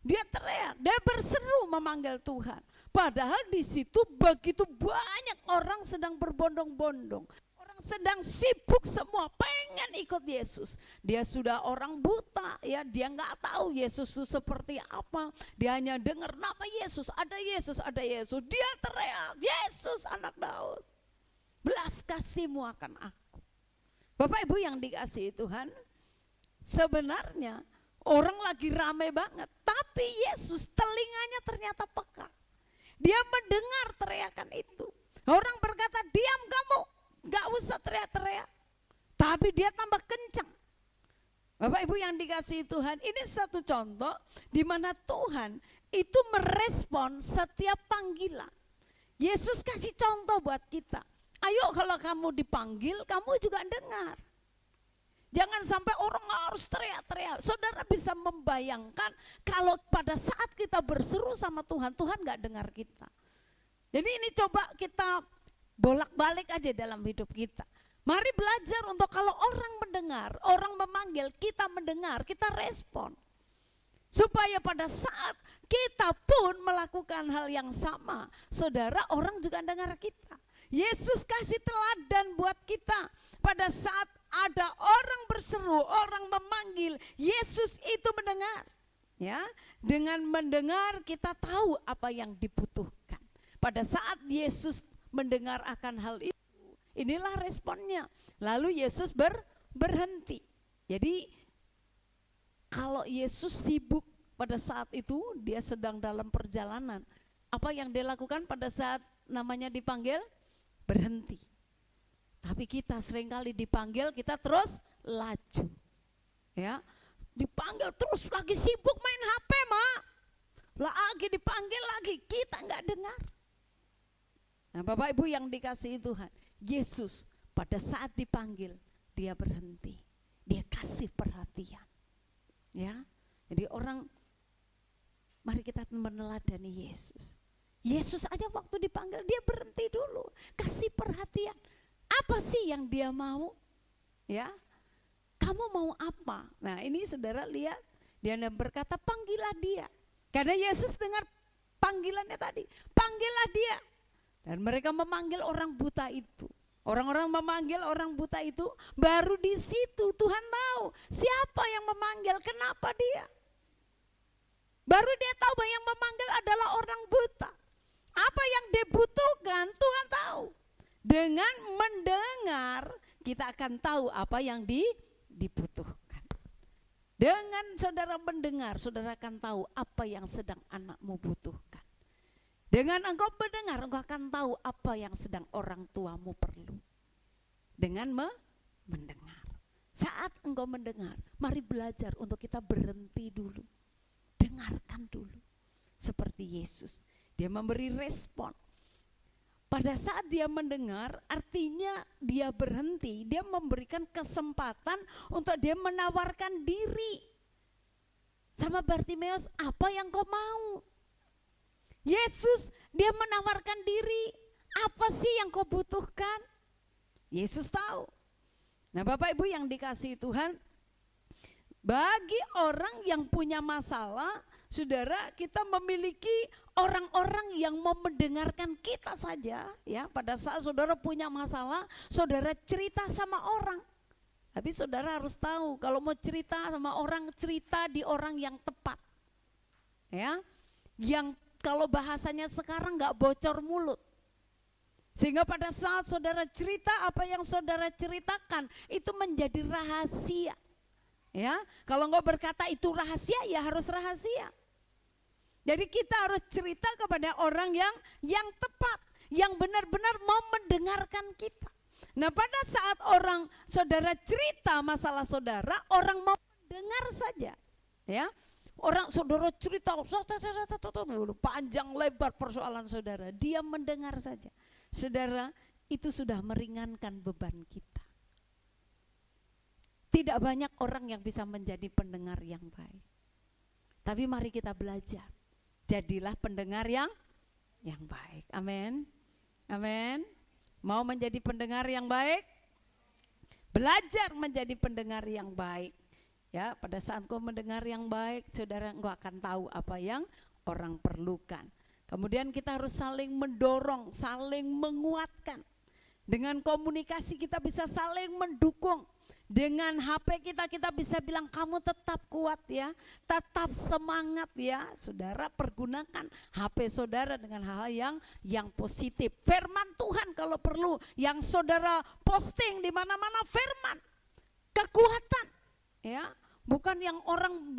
Dia teriak, dia berseru memanggil Tuhan. Padahal di situ begitu banyak orang sedang berbondong-bondong. Orang sedang sibuk semua, pengen ikut Yesus. Dia sudah orang buta, ya, dia nggak tahu Yesus itu seperti apa. Dia hanya dengar nama Yesus, ada Yesus, ada Yesus. Dia teriak, Yesus anak Daud, belas kasihmu akan aku. Bapak Ibu yang dikasihi Tuhan, sebenarnya orang lagi ramai banget, tapi Yesus telinganya ternyata peka. Dia mendengar teriakan itu. Orang berkata, diam kamu, gak usah teriak-teriak. Tapi dia tambah kencang. Bapak Ibu yang dikasihi Tuhan, ini satu contoh di mana Tuhan itu merespon setiap panggilan. Yesus kasih contoh buat kita. Ayo kalau kamu dipanggil, kamu juga dengar. Jangan sampai orang harus teriak-teriak. Saudara bisa membayangkan kalau pada saat kita berseru sama Tuhan, Tuhan gak dengar kita. Jadi ini coba kita bolak-balik aja dalam hidup kita. Mari belajar untuk kalau orang mendengar, orang memanggil, kita mendengar, kita respon. Supaya pada saat kita pun melakukan hal yang sama, saudara, orang juga dengar kita. Yesus kasih teladan buat kita. Pada saat ada orang berseru, orang memanggil, Yesus itu mendengar. Ya, dengan mendengar kita tahu apa yang dibutuhkan. Pada saat Yesus mendengar akan hal itu, inilah responnya. Lalu Yesus berhenti. Jadi kalau Yesus sibuk pada saat itu, dia sedang dalam perjalanan. Apa yang dia lakukan pada saat namanya dipanggil? Berhenti. Tapi kita seringkali dipanggil, kita terus laju. Ya, dipanggil terus lagi sibuk main HP, Mak. Lagi dipanggil lagi, kita nggak dengar. Nah, Bapak Ibu yang dikasihi Tuhan, Yesus pada saat dipanggil, dia berhenti. Dia kasih perhatian. Ya. Jadi orang, mari kita meneladani Yesus. Yesus aja waktu dipanggil dia berhenti dulu, kasih perhatian. Apa sih yang dia mau? Ya, kamu mau apa? Nah ini saudara lihat, dia berkata panggillah dia. Karena Yesus dengar panggilannya tadi, panggillah dia. Dan mereka memanggil orang buta itu. Orang-orang memanggil orang buta itu, baru di situ Tuhan tahu siapa yang memanggil, kenapa dia. Baru dia tahu bahwa yang memanggil adalah orang buta. Apa yang dibutuhkan Tuhan tahu. Dengan mendengar kita akan tahu apa yang dibutuhkan. Dengan saudara mendengar, saudara akan tahu apa yang sedang anakmu butuhkan. Dengan engkau mendengar, engkau akan tahu apa yang sedang orang tuamu perlu. Dengan mendengar. Saat engkau mendengar, mari belajar untuk kita berhenti dulu. Dengarkan dulu. Seperti Yesus, dia memberi respon. Pada saat dia mendengar, artinya dia berhenti, dia memberikan kesempatan untuk dia menawarkan diri. Sama Bartimeus, apa yang kau mau? Yesus, dia menawarkan diri, apa sih yang kau butuhkan? Yesus tahu. Nah Bapak Ibu yang dikasihi Tuhan, bagi orang yang punya masalah, saudara, kita memiliki orang-orang yang mau mendengarkan kita saja. Ya, pada saat saudara punya masalah, saudara cerita sama orang. Tapi saudara harus tahu, kalau mau cerita sama orang, cerita di orang yang tepat. Ya, yang kalau bahasanya sekarang nggak bocor mulut. Sehingga pada saat saudara cerita, apa yang saudara ceritakan itu menjadi rahasia. Ya, kalau enggak berkata itu rahasia, ya harus rahasia. Jadi kita harus cerita kepada orang yang tepat, yang benar-benar mau mendengarkan kita. Nah, pada saat orang saudara cerita masalah saudara, orang mau mendengar saja. Ya, orang saudara cerita panjang lebar persoalan saudara, dia mendengar saja. Saudara, itu sudah meringankan beban kita. Tidak banyak orang yang bisa menjadi pendengar yang baik. Tapi mari kita belajar. Jadilah pendengar yang baik. Amin. Amin. Mau menjadi pendengar yang baik? Belajar menjadi pendengar yang baik. Ya, pada saat kau mendengar yang baik, saudara, engkau akan tahu apa yang orang perlukan. Kemudian kita harus saling mendorong, saling menguatkan. Dengan komunikasi kita bisa saling mendukung. Dengan HP kita bisa bilang kamu tetap kuat ya, tetap semangat ya. Saudara, pergunakan HP saudara dengan hal-hal yang positif. Firman Tuhan kalau perlu, yang saudara posting di mana-mana firman, kekuatan ya. Bukan yang orang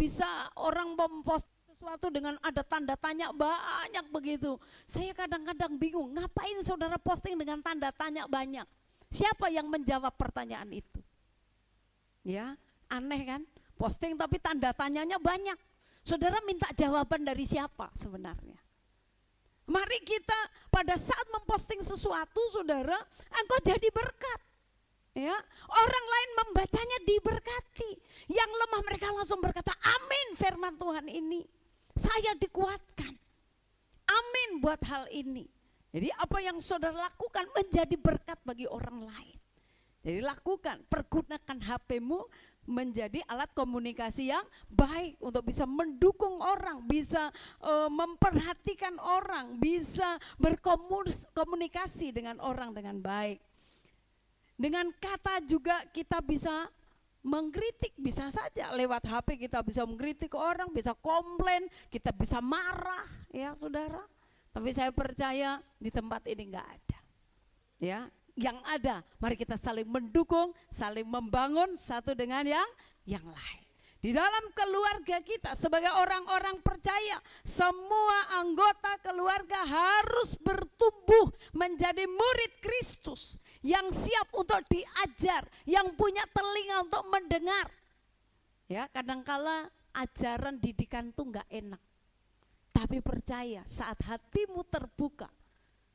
mempost sesuatu dengan ada tanda tanya banyak begitu. Saya kadang-kadang bingung, ngapain saudara posting dengan tanda tanya banyak? Siapa yang menjawab pertanyaan itu? Ya, aneh kan? Posting tapi tanda tanyanya banyak. Saudara minta jawaban dari siapa sebenarnya? Mari kita pada saat memposting sesuatu, saudara, engkau jadi berkat. Ya, orang lain membacanya diberkati. Yang lemah mereka langsung berkata, amin firman Tuhan ini. Saya dikuatkan. Amin buat hal ini. Jadi apa yang saudara lakukan menjadi berkat bagi orang lain. Jadi lakukan, pergunakan HP-mu menjadi alat komunikasi yang baik untuk bisa mendukung orang, bisa memperhatikan orang, bisa berkomunikasi dengan orang dengan baik. Dengan kata juga kita bisa mengkritik, bisa saja lewat HP kita bisa mengkritik orang, bisa komplain, kita bisa marah ya saudara. Tapi saya percaya di tempat ini enggak ada. Ya, yang ada mari kita saling mendukung, saling membangun satu dengan yang lain. Di dalam keluarga kita sebagai orang-orang percaya, semua anggota keluarga harus bertumbuh menjadi murid Kristus yang siap untuk diajar, yang punya telinga untuk mendengar. Ya, kadangkala ajaran didikan itu nggak enak. Tapi percaya saat hatimu terbuka,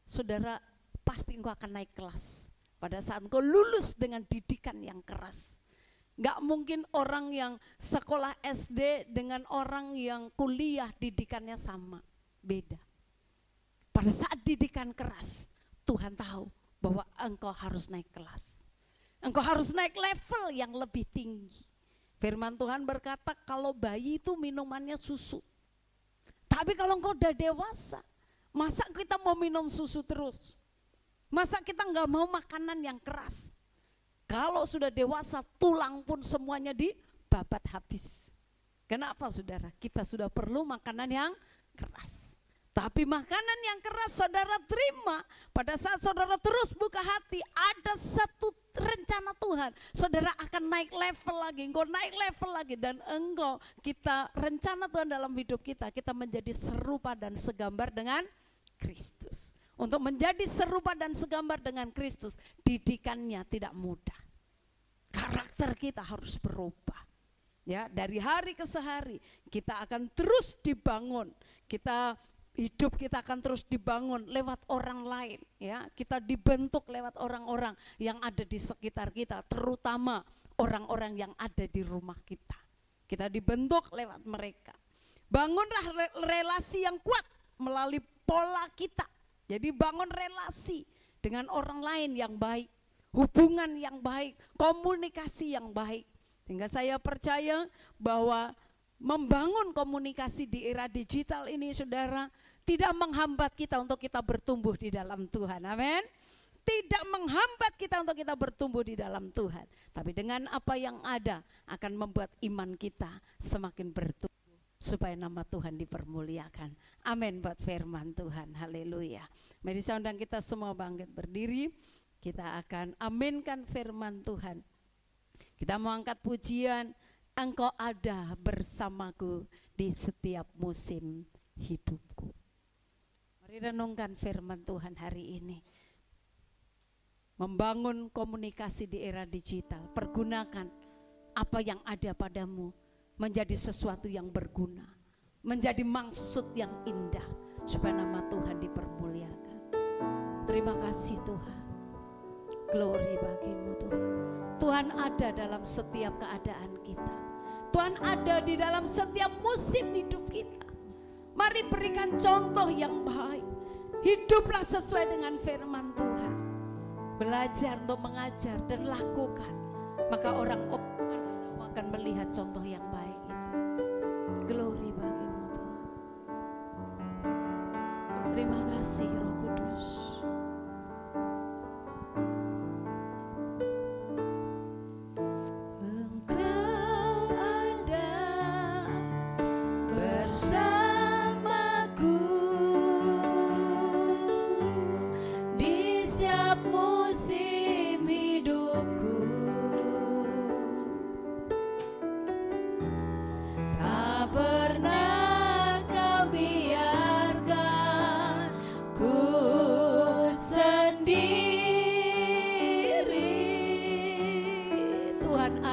saudara, pasti engkau akan naik kelas. Pada saat engkau lulus dengan didikan yang keras. Nggak mungkin orang yang sekolah SD dengan orang yang kuliah didikannya sama. Beda. Pada saat didikan keras, Tuhan tahu bahwa engkau harus naik kelas. Engkau harus naik level yang lebih tinggi. Firman Tuhan berkata kalau bayi itu minumannya susu. Tapi kalau engkau udah dewasa, masa kita mau minum susu terus? Masa kita nggak mau makanan yang keras? Kalau sudah dewasa, tulang pun semuanya dibabat habis. Kenapa saudara? Kita sudah perlu makanan yang keras. Tapi makanan yang keras saudara terima pada saat saudara terus buka hati, ada satu rencana Tuhan. Saudara akan naik level lagi, engkau naik level lagi, dan engkau, kita rencana Tuhan dalam hidup kita menjadi serupa dan segambar dengan Kristus. Untuk menjadi serupa dan segambar dengan Kristus, didikannya tidak mudah. Karakter kita harus berubah. Ya, dari hari ke hari kita akan terus dibangun. Hidup kita akan terus dibangun lewat orang lain, ya. Kita dibentuk lewat orang-orang yang ada di sekitar kita, terutama orang-orang yang ada di rumah kita. Kita dibentuk lewat mereka. Bangunlah relasi yang kuat melalui pola kita. Jadi bangun relasi dengan orang lain yang baik, hubungan yang baik, komunikasi yang baik. Sehingga saya percaya bahwa membangun komunikasi di era digital ini, saudara, tidak menghambat kita untuk kita bertumbuh di dalam Tuhan. Amin. Tidak menghambat kita untuk kita bertumbuh di dalam Tuhan. Tapi dengan apa yang ada akan membuat iman kita semakin bertumbuh supaya nama Tuhan dipermuliakan. Amin buat firman Tuhan. Haleluya. Mari saya undang kita semua bangkit berdiri. Kita akan aminkan firman Tuhan. Kita mau angkat pujian, Engkau ada bersamaku di setiap musim hidupku. Mari renungkan firman Tuhan hari ini. Membangun komunikasi di era digital, pergunakan apa yang ada padamu menjadi sesuatu yang berguna, menjadi maksud yang indah supaya nama Tuhan dipermuliakan. Terima kasih Tuhan. Glory bagimu Tuhan. Tuhan ada dalam setiap keadaan kita. Tuhan ada di dalam setiap musim hidup kita. Mari berikan contoh yang baik. Hiduplah sesuai dengan firman Tuhan. Belajar untuk mengajar dan lakukan. Maka orang-orang akan melihat contoh yang baik itu. Glory bagimu Tuhan. Terima kasih Roh Kudus.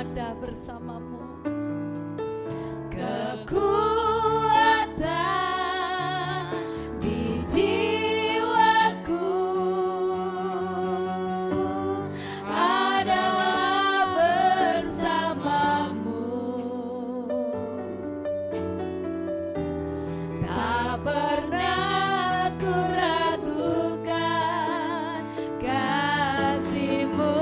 Ada bersamamu kekuatan di jiwaku, adalah bersamamu, tak pernah ku ragukan kasih-Mu.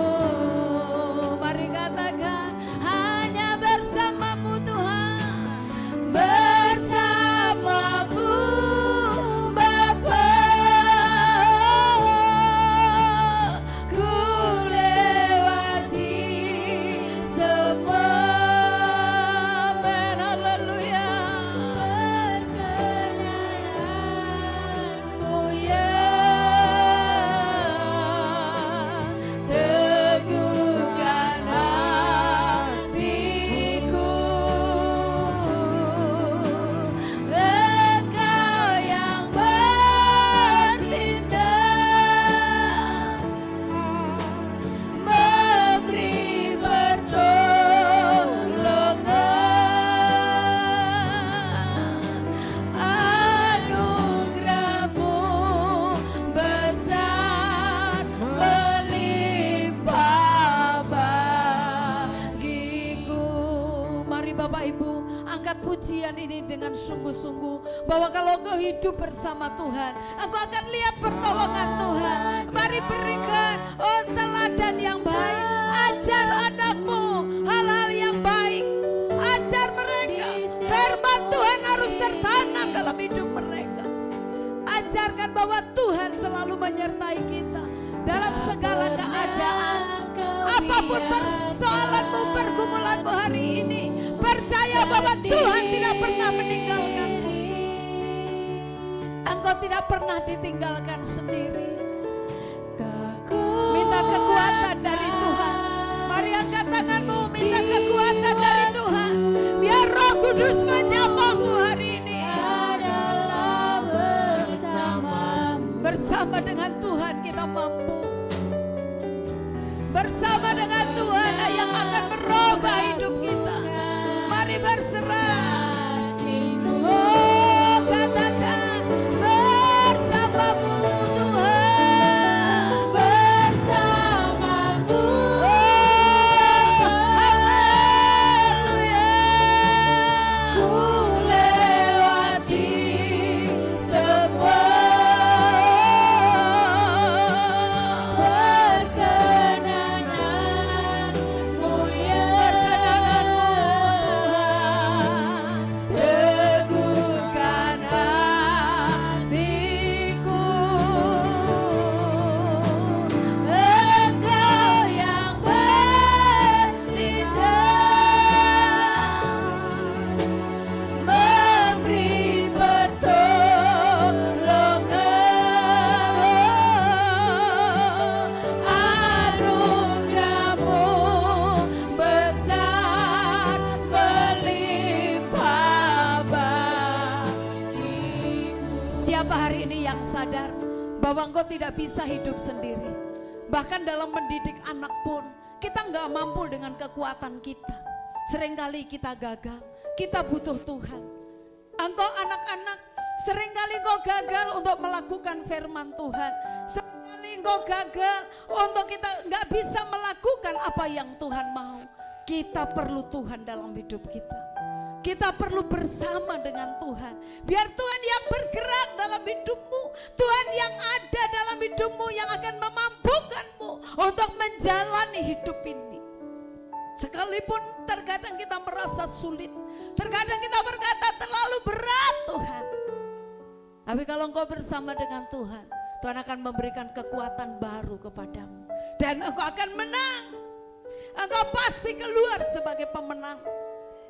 Mari katakan, hanya bersamamu Tuhan. Bapak Ibu, angkat pujian ini dengan sungguh-sungguh, bahwa kalau engkau hidup bersama Tuhan, engkau akan lihat pertolongan Tuhan. Mari berikan teladan yang baik. Ajar anakmu hal-hal yang baik. Ajar mereka. Firman Tuhan harus tertanam dalam hidup mereka. Ajarkan bahwa Tuhan selalu menyertai kita dalam segala keadaan. Apapun persoalanmu, pergumulanmu hari ini, percaya bahwa Tuhan tidak pernah meninggalkanmu. Engkau tidak pernah ditinggalkan sendiri. Minta kekuatan dari Tuhan. Mari angkat tanganmu, minta kekuatan dari Tuhan. Biar Roh Kudus menyamamu hari ini. Bersama dengan Tuhan kita mampu. Bersama dengan Tuhan yang akan merubah hidup kita. Mari berserah. Oh, katakan bersamamu Tuhan, bersamamu. Oh, haleluya. Ku lewati semua. Bahwa engkau tidak bisa hidup sendiri. Bahkan dalam mendidik anak pun kita nggak mampu dengan kekuatan kita. Seringkali kita gagal. Kita butuh Tuhan. Engkau anak-anak, seringkali engkau gagal untuk melakukan firman Tuhan. Seringkali engkau gagal untuk kita nggak bisa melakukan apa yang Tuhan mau. Kita perlu Tuhan dalam hidup kita. Kita perlu bersama dengan Tuhan. Biar Tuhan yang bergerak dalam hidupmu. Tuhan yang ada dalam hidupmu, yang akan memampukanmu untuk menjalani hidup ini. Sekalipun terkadang kita merasa sulit. Terkadang kita berkata terlalu berat Tuhan. Tapi kalau engkau bersama dengan Tuhan, Tuhan akan memberikan kekuatan baru kepadamu. Dan engkau akan menang. Engkau pasti keluar sebagai pemenang.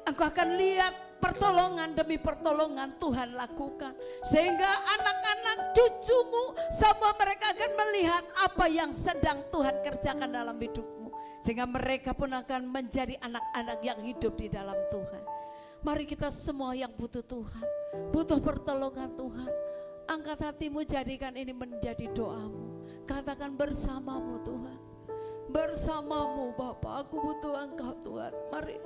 Engkau akan lihat pertolongan demi pertolongan Tuhan lakukan. Sehingga anak-anak cucumu semua mereka akan melihat apa yang sedang Tuhan kerjakan dalam hidupmu. Sehingga mereka pun akan menjadi anak-anak yang hidup di dalam Tuhan. Mari kita semua yang butuh Tuhan, butuh pertolongan Tuhan, angkat hatimu, jadikan ini menjadi doamu. Katakan bersamamu Tuhan. Bersamamu Bapa, aku butuh Engkau Tuhan. Mari.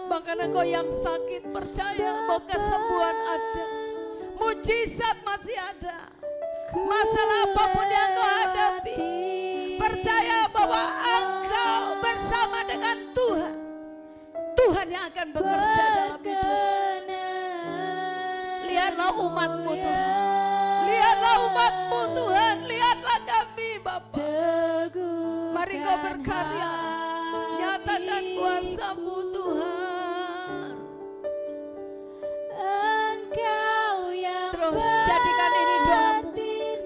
Bahkan engkau yang sakit, percaya bahwa kesembuhan ada, mujizat masih ada. Masalah apapun yang engkau hadapi, percaya bahwa engkau bersama dengan Tuhan. Tuhan yang akan bekerja dalam hidupmu. Lihatlah umatmu Tuhan. Lihatlah umatmu Tuhan. Lihatlah kami Bapa. Mari kau berkarya. Nyatakan kuasa-Mu Tuhan. Engkau yang terus jadikan ini doamu.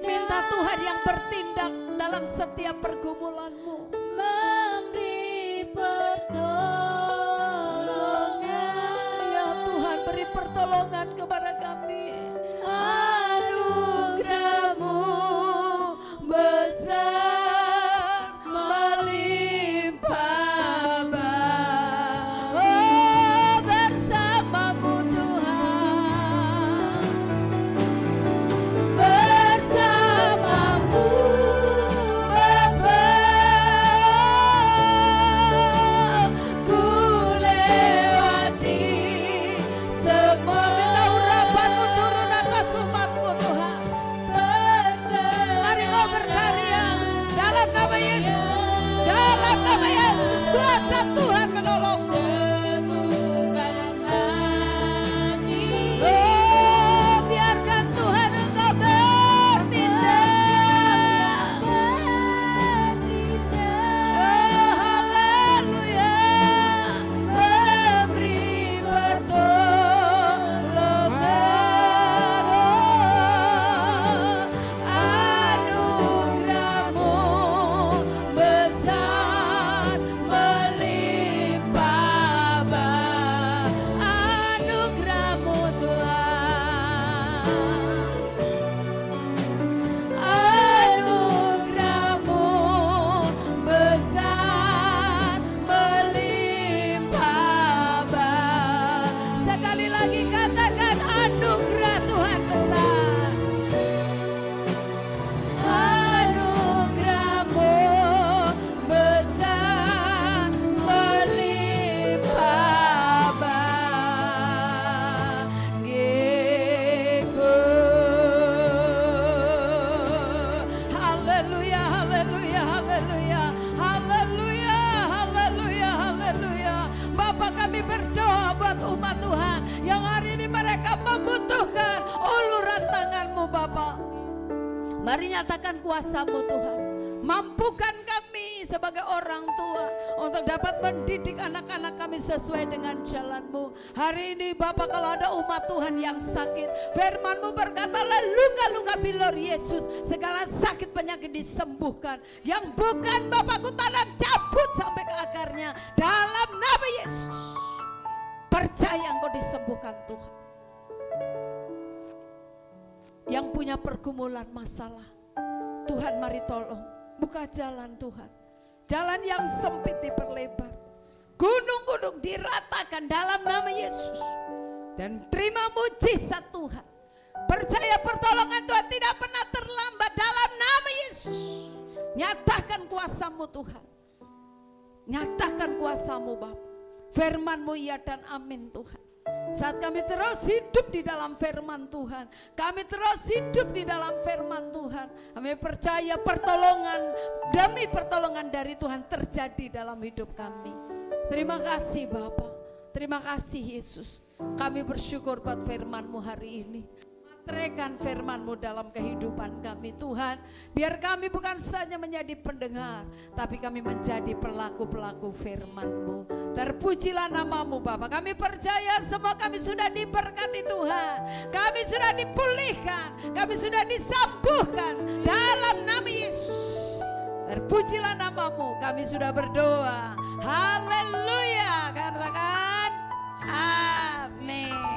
Minta Tuhan yang bertindak dalam setiap pergumulanmu. Memberi pertolongan. Ya Tuhan, beri pertolongan kepada kami. Anugerah-Mu besar melimpah bah. Oh, bersama-Mu Tuhan, bersama-Mu Bapa. kami berdoa buat umat Tuhan yang hari ini mereka membutuhkan uluran tangan-Mu Bapa. Mari nyatakan kuasa-Mu Tuhan. Mampukan kami sebagai orang tua untuk dapat mendidik anak-anak kami sesuai dengan jalan-Mu. Hari ini Bapak, kalau ada umat Tuhan yang sakit, firman-Mu berkatalah luka-luka bilor Yesus, segala sakit penyakit disembuhkan. Yang bukan Bapakku tanam cabut sampai ke akarnya dalam nama Yesus. Percaya Engkau disembuhkan Tuhan. Yang punya pergumulan masalah, Tuhan mari tolong. Buka jalan Tuhan. Jalan yang sempit diperlebar. Gunung-gunung diratakan dalam nama Yesus. Dan terima mujizat Tuhan. Percaya pertolongan Tuhan tidak pernah terlambat dalam nama Yesus. Nyatakan kuasa-Mu Tuhan. Nyatakan kuasa-Mu Bapa. Firman-Mu ya dan amin Tuhan. Saat kami terus hidup di dalam firman Tuhan, kami terus hidup di dalam firman Tuhan, kami percaya pertolongan demi pertolongan dari Tuhan terjadi dalam hidup kami. Terima kasih Bapa, terima kasih Yesus. Kami bersyukur buat firman-Mu hari ini. Materaikan firman-Mu dalam kehidupan kami Tuhan. Biar kami bukan saja menjadi pendengar, tapi kami menjadi pelaku-pelaku firman-Mu. Terpujilah nama-Mu Bapa. Kami percaya semua kami sudah diberkati Tuhan. Kami sudah dipulihkan, kami sudah disembuhkan dalam nama Yesus. Terpujilah nama-Mu. Kami sudah berdoa. Haleluya. Katakan amin.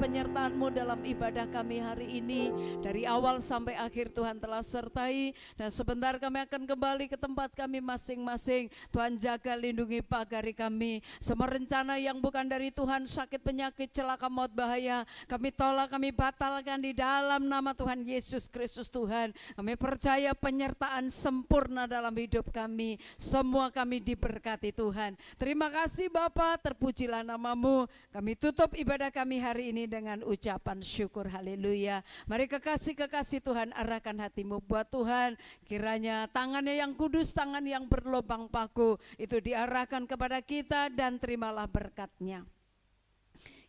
penyertaan-Mu dalam ibadah kami hari ini. Dari awal sampai akhir Tuhan telah sertai. Dan sebentar kami akan kembali ke tempat kami masing-masing. Tuhan jaga, lindungi, pagari kami. Semua rencana yang bukan dari Tuhan, sakit, penyakit, celaka, maut, bahaya, kami tolak, kami batalkan di dalam nama Tuhan Yesus Kristus Tuhan. Kami percaya penyertaan sempurna dalam hidup kami. Semua kami diberkati Tuhan. Terima kasih Bapa, terpujilah nama-Mu. Kami tutup ibadah kami hari ini dengan ucapan syukur. Haleluya. Mari kekasih-kekasih Tuhan, arahkan hatimu buat Tuhan. Kiranya tangannya yang kudus, tangan yang berlobang paku itu diarahkan kepada kita dan terimalah berkat-Nya.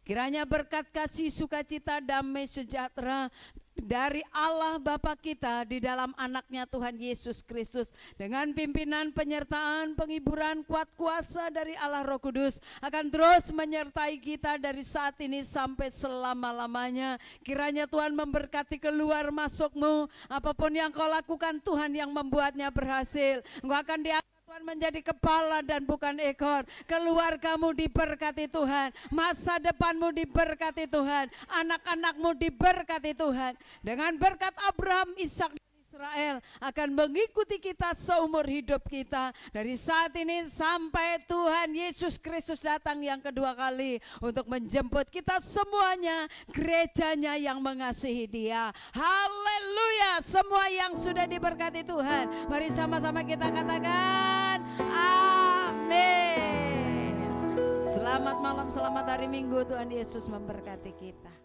Kiranya berkat kasih, sukacita, damai, sejahtera dari Allah Bapa kita di dalam anaknya Tuhan Yesus Kristus, dengan pimpinan, penyertaan, penghiburan, kuat kuasa dari Allah Roh Kudus akan terus menyertai kita dari saat ini sampai selama-lamanya. Kiranya Tuhan memberkati keluar masukmu, apapun yang kau lakukan Tuhan yang membuatnya berhasil. Engkau akan diangkat Tuhan menjadi kepala dan bukan ekor. Keluargamu diberkati Tuhan, masa depanmu diberkati Tuhan, anak-anakmu diberkati Tuhan. Dengan berkat Abraham, Ishak, dan Israel akan mengikuti kita seumur hidup kita, dari saat ini sampai Tuhan Yesus Kristus datang yang kedua kali untuk menjemput kita semuanya, gerejanya yang mengasihi Dia. Haleluya. Semua yang sudah diberkati Tuhan, mari sama-sama kita katakan amin. Selamat malam, selamat hari Minggu. Tuhan Yesus memberkati kita.